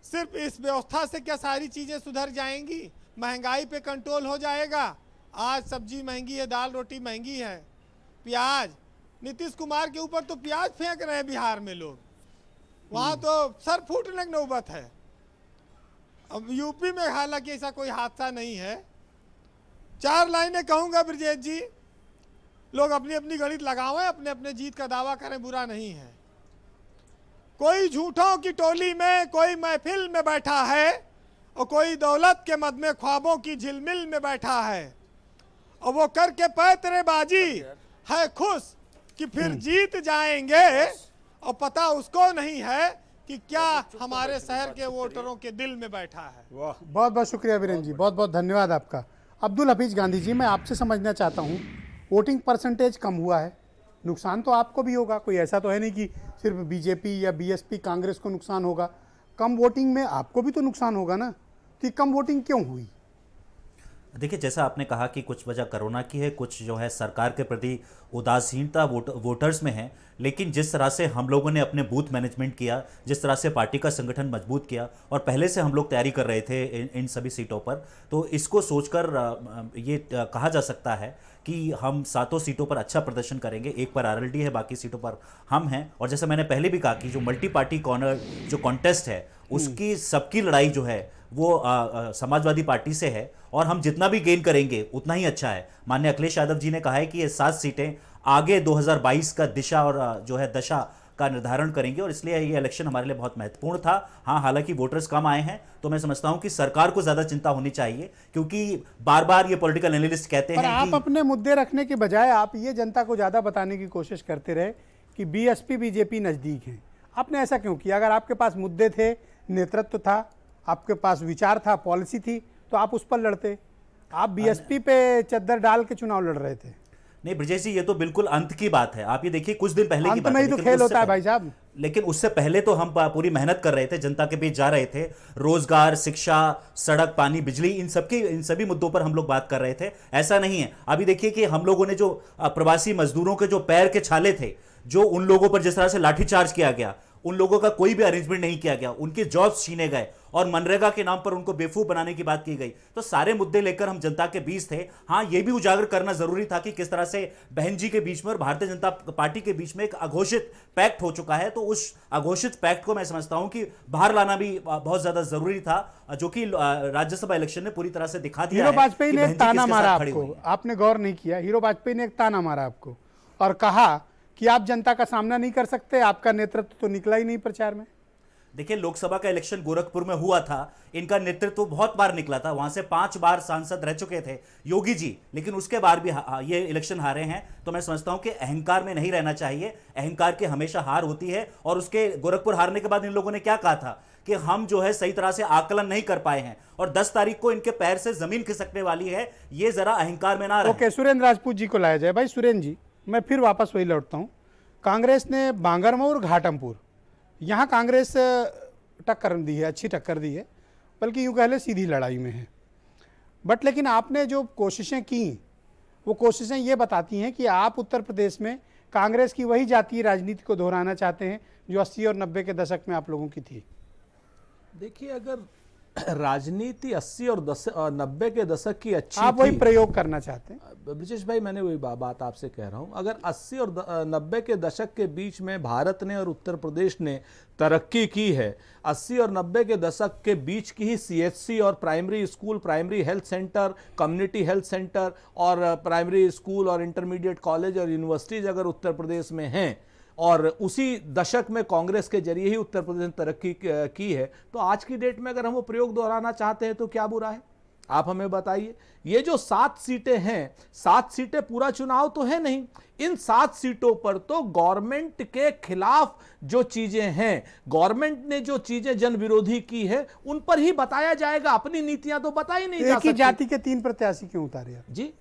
सिर्फ इस व्यवस्था से क्या सारी चीजें सुधर जाएंगी? महंगाई पे कंट्रोल हो जाएगा। आज सब्जी महंगी है, दाल रोटी महंगी है, प्याज, नीतीश कुमार के ऊपर तो प्याज फेंक रहे हैं बिहार में लोग, वहां तो सर फूटने की नौबत है। अब यूपी में हालांकि ऐसा कोई हादसा नहीं है। 4 लाइनें कहूंगा ब्रजेश जी, लोग अपनी अपनी गणित लगावें, अपने अपने जीत का दावा करें, बुरा नहीं है। कोई झूठों की टोली में, कोई महफिल में बैठा है और कोई दौलत के मद में ख्वाबों की झिलमिल में बैठा है, और वो करके पैतरेबाजी है खुश कि फिर जीत जाएंगे, और पता उसको नहीं है कि क्या हमारे शहर के वोटरों के दिल में बैठा है। बहुत बहुत शुक्रिया वीरेंद्र जी, बहुत बहुत धन्यवाद आपका। अब्दुल हफीज गांधी जी, मैं आपसे समझना चाहता हूँ, वोटिंग परसेंटेज कम हुआ है, नुकसान तो आपको भी होगा, कोई ऐसा तो है नहीं कि सिर्फ बीजेपी या बीएसपी कांग्रेस को नुकसान होगा। कम वोटिंग में आपको भी तो नुकसान होगा ना, कि कम वोटिंग क्यों हुई? देखिए, जैसा आपने कहा कि कुछ वजह कोरोना की है, कुछ जो है सरकार के प्रति उदासीनता वोटर्स में है, लेकिन जिस तरह से हम लोगों ने अपने बूथ मैनेजमेंट किया, जिस तरह से पार्टी का संगठन मजबूत किया, और पहले से हम लोग तैयारी कर रहे थे इन सभी सीटों पर, तो इसको सोचकर ये कहा जा सकता है कि हम 7 सीटों पर अच्छा प्रदर्शन करेंगे। एक पर आरएलडी है, बाकी सीटों पर हम हैं। और जैसे मैंने पहले भी कहा कि जो मल्टी पार्टी कॉर्नर जो कॉन्टेस्ट है, उसकी सबकी लड़ाई जो है वो समाजवादी पार्टी से है, और हम जितना भी गेन करेंगे उतना ही अच्छा है। माननीय अखिलेश यादव जी ने कहा है कि ये 7 सीटें आगे 2022 का दिशा और जो है दशा का निर्धारण करेंगे, और इसलिए ये इलेक्शन हमारे लिए बहुत महत्वपूर्ण था। हाँ, हालांकि वोटर्स कम आए हैं, तो मैं समझता हूं कि सरकार को ज्यादा चिंता होनी चाहिए, क्योंकि बार बार ये पॉलिटिकल एनालिस्ट कहते हैं आप अपने मुद्दे रखने के बजाय आप ये जनता को ज्यादा बताने की कोशिश करते रहे कि बीएसपी बीजेपी नजदीक हैं। आपने ऐसा क्यों किया? अगर आपके पास मुद्दे थे, नेतृत्व था, आपके पास विचार था, पॉलिसी थी, तो आप उस पर लड़ते। आप बीएसपी पे चद्दर डाल के चुनाव लड़ रहे थे। नहीं ब्रजेश जी, ये तो बिल्कुल अंत की बात है। आप ये देखिए कुछ दिन पहले की अंत बात में है, ही तो लेकिन खेल उससे होता है पहले- भाई साहब। लेकिन उससे पहले तो हम पूरी मेहनत कर रहे थे, जनता के बीच जा रहे थे, रोजगार, शिक्षा, सड़क, पानी, बिजली, इन सभी मुद्दों पर हम लोग बात कर रहे थे। ऐसा नहीं है। अभी देखिए कि हम लोगों ने जो प्रवासी मजदूरों के जो पैर के छाले थे, जो उन लोगों पर जिस तरह से लाठीचार्ज किया गया, उन लोगों का कोई भी अरेंजमेंट नहीं किया गया, उनके जॉब्स छीने गए और मनरेगा के नाम पर उनको बेवकूफ बनाने की बात की गई। तो सारे मुद्दे लेकर हम जनता के बीच थे। हाँ, यह भी उजागर करना जरूरी था कि किस तरह से बहन जी के बीच में और भारतीय जनता पार्टी के बीच में एक अघोषित पैक्ट हो चुका है। तो उस अघोषित पैक्ट को मैं समझता हूं कि बाहर लाना भी बहुत ज्यादा जरूरी था, जो कि राज्यसभा इलेक्शन ने पूरी तरह से दिखा दिया। हीरो वाजपेयी ने एक ताना मारा खड़ी हुई आपको, आपने गौर नहीं किया। हीरो वाजपेयी ने एक ताना मारा आपको और कहा कि आप जनता का सामना नहीं कर सकते, आपका नेतृत्व तो निकला ही नहीं प्रचार में। देखिए, लोकसभा का इलेक्शन गोरखपुर में हुआ था, इनका नेतृत्व बहुत बार निकला था, वहां से 5 बार सांसद रह चुके थे योगी जी, लेकिन उसके बाद भी ये इलेक्शन हारे हैं। तो मैं समझता हूं कि अहंकार में नहीं रहना चाहिए, अहंकार की हमेशा हार होती है। और उसके गोरखपुर हारने के बाद इन लोगों ने क्या कहा था कि हम जो है सही तरह से आकलन नहीं कर पाए हैं और 10 तारीख को इनके पैर से जमीन खिसकने वाली है। ये जरा अहंकार में ना रहे। ओके, सुरेंद्र राजपूत जी को लाया जाए। भाई सुरेंद्र जी, मैं फिर वापस वही लौटता हूँ। कांग्रेस ने बांगरमऊ और घाटमपुर, यहाँ कांग्रेस टक्कर दी है, अच्छी टक्कर दी है, बल्कि यूँ कह ले सीधी लड़ाई में है। बट लेकिन आपने जो कोशिशें की, वो कोशिशें ये बताती हैं कि आप उत्तर प्रदेश में कांग्रेस की वही जातीय राजनीति को दोहराना चाहते हैं जो 80 और 90 के दशक में आप लोगों की थी। देखिए, अगर राजनीति 80 और 90 के दशक की अच्छी आप वही प्रयोग करना चाहते हैं। ब्रजेश भाई, मैंने वही बात आपसे कह रहा हूं। अगर 80 और 90 के दशक के बीच में भारत ने और उत्तर प्रदेश ने तरक्की की है, 80 और 90 के दशक के बीच की ही CHC और primary school, primary health centre, community health centre और प्राइमरी स्कूल और इंटरमीडिएट कॉलेज और यूनिवर्सिटीज अगर उत्तर प्रदेश में हैं और उसी दशक में कांग्रेस के जरिए ही उत्तर प्रदेश ने तरक्की की है, तो आज की डेट में अगर हम वो प्रयोग दोहराना चाहते हैं तो क्या बुरा है? आप हमें बताइए। ये जो 7 सीटें हैं, 7 सीटें पूरा चुनाव तो है नहीं। इन 7 सीटों पर तो गवर्नमेंट के खिलाफ जो चीजें हैं, गवर्नमेंट ने जो चीजें जन विरोधी की है, उन पर ही बताया जाएगा। अपनी नीतियां तो बता ही नहीं जा सकती। एक ही जाति के 3 प्रत्याशी क्यों उतारे आप? जी,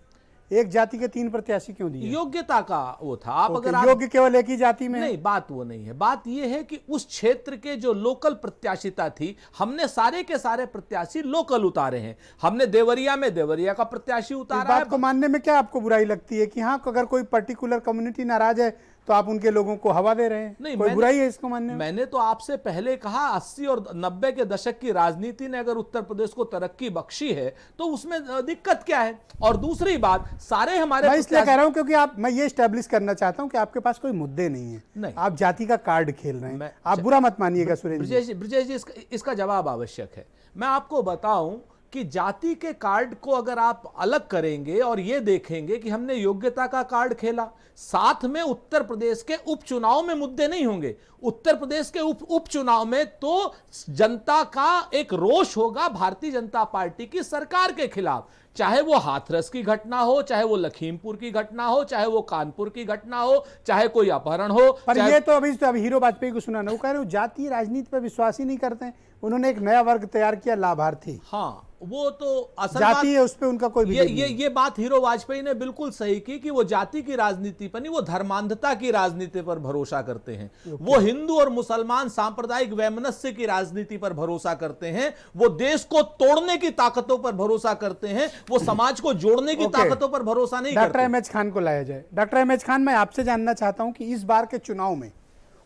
एक जाति के 3 प्रत्याशी क्यों दिए? योग्यता का वो था। आप अगर योग्य केवल एक ही जाति में नहीं, बात वो नहीं है। बात ये है कि उस क्षेत्र के जो लोकल प्रत्याशिता थी, हमने सारे के सारे प्रत्याशी लोकल उतारे हैं। हमने देवरिया में देवरिया का प्रत्याशी उतारा है। बात को मानने में क्या आपको बुराई लगती है कि हाँ, अगर कोई पर्टिकुलर कम्युनिटी नाराज है तो आप उनके लोगों को हवा दे रहे हैं? नहीं, कोई बुराई है इसको मानने में? मैंने तो आपसे पहले कहा 80 और 90 के दशक की राजनीति ने अगर उत्तर प्रदेश को तरक्की बख्शी है तो उसमें दिक्कत क्या है? और दूसरी बात, सारे हमारे मैं इसलिए कह रहा हूं क्योंकि मैं ये स्टैब्लिश करना चाहता हूं कि आपके पास कोई मुद्दे नहीं है, नहीं। आप जाति का कार्ड खेल रहे हैं। आप बुरा मत मानिएगा सुरेंद्र जी। ब्रजेश जी, इसका जवाब आवश्यक है। मैं आपको बताऊं कि जाति के कार्ड को अगर आप अलग करेंगे और ये देखेंगे कि हमने योग्यता का कार्ड खेला, साथ में उत्तर प्रदेश के उपचुनाव में मुद्दे नहीं होंगे। उत्तर प्रदेश के उपचुनाव में तो जनता का एक रोष होगा भारतीय जनता पार्टी की सरकार के खिलाफ, चाहे वो हाथरस की घटना हो, चाहे वो लखीमपुर की घटना हो, चाहे वो कानपुर की घटना हो, चाहे कोई अपहरण हो। पर ये तो अभी हीरो वाजपेयी को सुना ना, वो कह रहे हो जातीय राजनीति पर विश्वास ही नहीं करते हैं। उन्होंने एक नया वर्ग तैयार किया, लाभार्थी। हाँ, वो तो असल जाति है, उस पे उनका कोई ये बात हीरो वाजपेयी ने बिल्कुल सही की कि वो जाति की राजनीति पर नहीं, वो धर्मांधता की राजनीति पर भरोसा करते हैं। वो हिंदू और मुसलमान सांप्रदायिक वैमनस्य की राजनीति पर भरोसा करते हैं। वो देश को तोड़ने की ताकतों पर भरोसा करते हैं। वो समाज को जोड़ने की ताकतों पर भरोसा नहीं करते। डॉक्टर एमएच खान को लाया जाए। डॉक्टर एमएच खान, मैं आपसे जानना चाहता हूं कि इस बार के चुनाव में,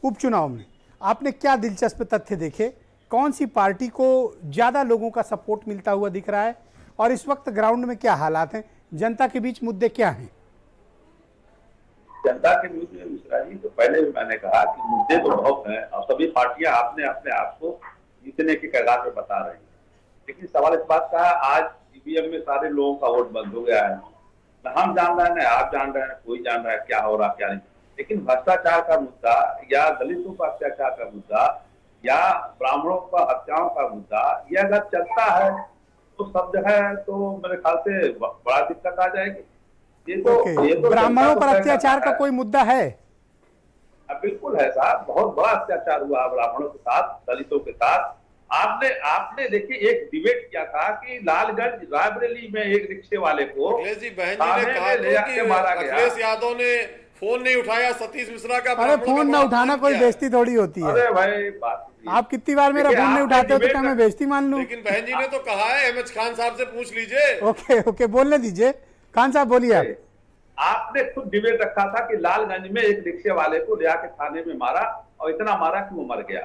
उपचुनाव में आपने क्या दिलचस्प तथ्य देखे? कौन सी पार्टी को ज्यादा लोगों का सपोर्ट मिलता हुआ दिख रहा है और इस वक्त ग्राउंड में क्या हालात हैं? जनता के बीच मुद्दे क्या हैं? जनता के बीच में मिश्रा जी, तो पहले भी मैंने कहा कि मुद्दे तो बहुत हैं और सभी पार्टियां अपने अपने आप को जीतने के कगार पर बता रही हैं। लेकिन सवाल इस बात का है, आज ईवीएम में सारे लोगों का वोट बंद हो गया है। न हम जान रहे हैं, न आप जान रहे हैं, कोई जान रहा है क्या हो रहा क्या नहीं। लेकिन भ्रष्टाचार का मुद्दा या दलितों पर अत्याचार का मुद्दा या ब्राह्मणों पर हत्याओं का मुद्दा, ये अगर चलता है तो सब जो है तो मेरे ख्याल से बड़ा दिक्कत आ जाएगी। ये तो ब्राह्मणों पर अत्याचार का कोई मुद्दा है? बिल्कुल है साहब, बहुत बड़ा अत्याचार हुआ ब्राह्मणों के साथ, दलितों के साथ। आपने देखिए एक डिबेट किया था कि लालगंज रायबरेली में एक रिक्शे वाले को अखिलेश जी, बहन जी ने कहा ले जाके मारा गया। अखिलेश यादव ने फोन नहीं उठाया सतीश मिश्रा का। अरे फोन ना उठाना कोई बेइज्जती थोड़ी होती है। अरे भाई बात आप कितनी बार मेरा फोन नहीं उठाते हो तो क्या मैं बेइज्जती मान लूं? लेकिन बहन जी ने तो कहा है, एमएच खान साहब से पूछ लीजिए। ओके ओके, बोलने दीजिए। खान साहब बोलिए आप। आपने खुद डिबेट रखा था कि लालगंज में एक रिक्शे वाले को ले आके थाने में मारा और इतना मारा कि वो मर गया।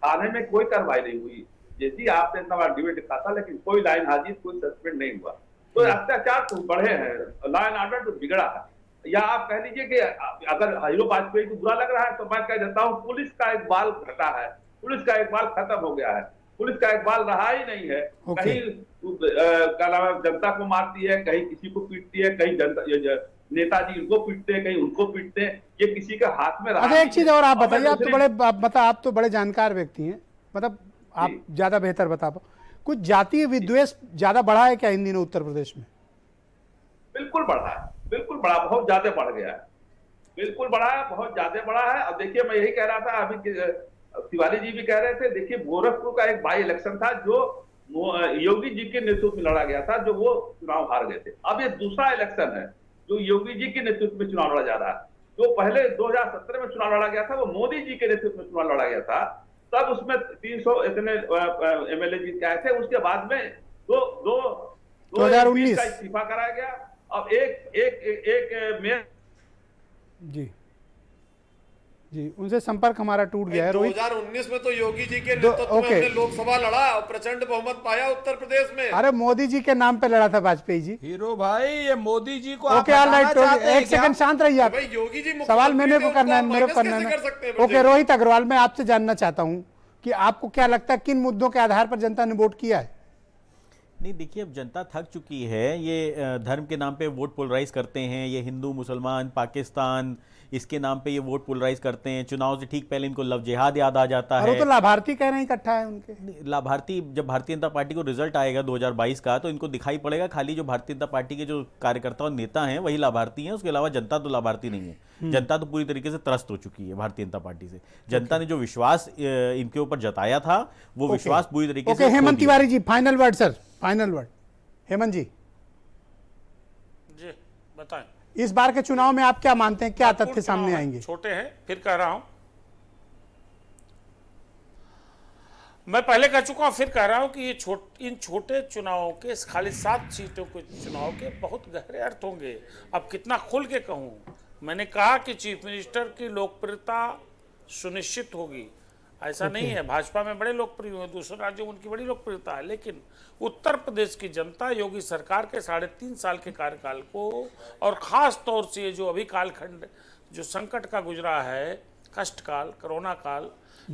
थाने में कोई कार्रवाई नहीं हुई। जैसी आपने इतना बड़ा डिबेट रखा था, लेकिन कोई लाइन हाजिर, कोई सस्पेंड नहीं हुआ। तो अत्याचार तो बढ़े हैं, लॉ एंड ऑर्डर तो बिगड़ा है। या आप कह लीजिए कि अगर हीरो वाजपेयी को बुरा लग रहा है तो मैं कह देता हूँ पुलिस का एक बाल घटा है, पुलिस का एक बाल खत्म हो गया है, पुलिस का एक बाल रहा ही नहीं है। कहीं क्या नाम है, जनता को मारती है, कहीं किसी को पीटती है, कहीं जनता नेताजी उनको पीटते हैं, कहीं उनको पीटते हैं। ये किसी के हाथ में रहा। अच्छा, एक चीज और आप बताइए, आप तो बड़े जानकार व्यक्ति हैं, मतलब आप ज्यादा बेहतर बता पाओ, कुछ जातीय विद्वेष ज्यादा बढ़ा है क्या इन दिनों उत्तर प्रदेश में? बिल्कुल बढ़ा है, बिल्कुल बढ़ा, बहुत ज्यादा बढ़ गया है, बिल्कुल बढ़ा है, बहुत ज्यादा बढ़ा है। अब देखिए, मैं यही कह रहा था, अभी तिवारी जी भी कह रहे थे, देखिए गोरखपुर का एक बाई इलेक्शन था जो योगी जी के नेतृत्व में लड़ा गया था, जो वो चुनाव हार गए थे। अब ये दूसरा इलेक्शन है जो योगी जी के नेतृत्व में चुनाव लड़ा जा रहा है। जो पहले 2017 में चुनाव लड़ा गया था, वो मोदी जी के नेतृत्व में चुनाव लड़ा गया था, तब उसमें 300 इतने एमएलए जीत के आए थे। उसके बाद में 2019 का इस्तीफा कराया गया। अब एक मेयर जी उनसे संपर्क हमारा टूट गया है। 2019 में तो योगी जी के नेतृत्व में हमने लोकसभा लड़ा और प्रचंड बहुमत पाया उत्तर प्रदेश में। अरे मोदी जी के नाम पे लड़ा था वाजपेयी जी। हीरो भाई, ये मोदी जी को ओके, एक सेकंड शांत रहिए आप। योगी जी सवाल मेरे को करना है, मेरे को करना है। ओके, रोहित अग्रवाल, मैं आपसे जानना चाहता हूँ कि आपको क्या लगता है किन मुद्दों के आधार पर जनता ने वोट किया है? नहीं, देखिए, अब जनता थक चुकी है। ये धर्म के नाम पे वोट पोलराइज करते हैं, ये हिंदू मुसलमान पाकिस्तान इसके नाम पे ये वोट पोलराइज करते हैं। चुनाव से ठीक पहले इनको लव जिहाद याद आ जाता है। वो तो लाभार्थी कह रहे हैं इकट्ठा है उनके। लाभार्थी, जब भारतीय जनता पार्टी को रिजल्ट आएगा 2022 का, तो इनको दिखाई पड़ेगा खाली जो भारतीय जनता पार्टी के जो कार्यकर्ता और नेता हैं वही लाभार्थी हैं, उसके अलावा जनता तो लाभार्थी नहीं है। जनता तो पूरी तरीके से त्रस्त हो चुकी है भारतीय जनता पार्टी से। जनता ने जो विश्वास इनके ऊपर जताया था, वो विश्वास पूरी तरीके से। Hemant Tiwari ji, final word sir, final word. Hemant ji बताएं, इस बार के चुनाव में आप क्या मानते हैं, क्या तथ्य सामने आएंगे? छोटे हैं, फिर कह रहा हूं, मैं पहले कह चुका हूं, फिर कह रहा हूं कि ये इन छोटे चुनावों के, खाली 7 सीटों के चुनाव के बहुत गहरे अर्थ होंगे। अब कितना खुल के कहूं, मैंने कहा कि चीफ मिनिस्टर की लोकप्रियता सुनिश्चित होगी। ऐसा नहीं है, भाजपा में बड़े लोकप्रिय हैं, दूसरे राज्यों में उनकी बड़ी लोकप्रियता है, लेकिन उत्तर प्रदेश की जनता योगी सरकार के 3.5 साल के कार्यकाल को, और खास तौर से जो अभी कालखंड जो संकट का गुजरा है, कष्ट काल, कोरोना काल,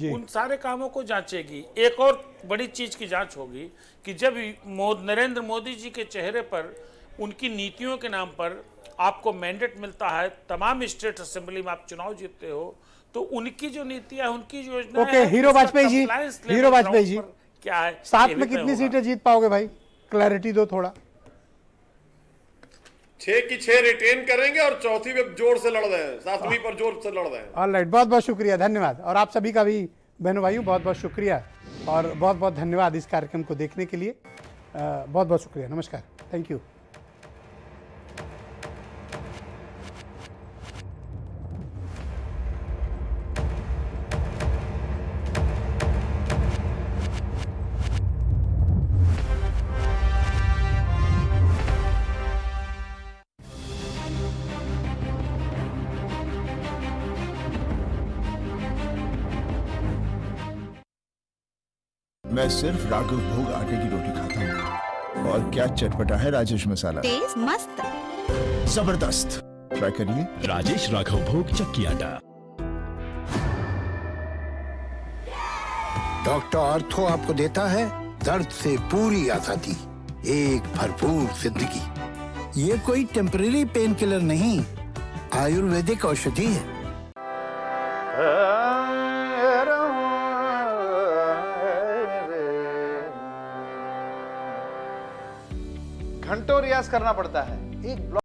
उन सारे कामों को जांचेगी। एक और बड़ी चीज की जांच होगी कि जब नरेंद्र मोदी जी के चेहरे पर उनकी नीतियों के नाम पर आपको मैंडेट मिलता है, तमाम स्टेट असेंबली में आप चुनाव जीतते हो, तो उनकी जो नीतियां, उनकी जो योजना है, हीरो वाजपेयी जी, हीरो वाजपेयी जी क्या है, 7 में कितनी सीटें जीत पाओगे भाई? क्लैरिटी दो थोड़ा। 6 की 6 रिटेन करेंगे और चौथी में जोर से लड़ रहे हैं, 7वीं पर जोर से लड़ रहे हैं। ऑलराइट, बहुत बहुत शुक्रिया, धन्यवाद। और आप सभी का भी बहनों भाइयों बहुत बहुत शुक्रिया और बहुत बहुत धन्यवाद इस कार्यक्रम को देखने के लिए। बहुत बहुत शुक्रिया, नमस्कार, थैंक यू। मैं सिर्फ राघव भोग आटे की रोटी खाता हूँ। और क्या चटपटा है राजेश मसाला, टेस्ट मस्त, जबरदस्त। ट्राई करिए राजेश राघव भोग चक्की आटा। डॉक्टर आर्थो आपको देता है दर्द से पूरी आजादी, एक भरपूर जिंदगी। ये कोई टेम्परेरी पेन किलर नहीं, आयुर्वेदिक औषधि है। घंटों रियाज करना पड़ता है। एक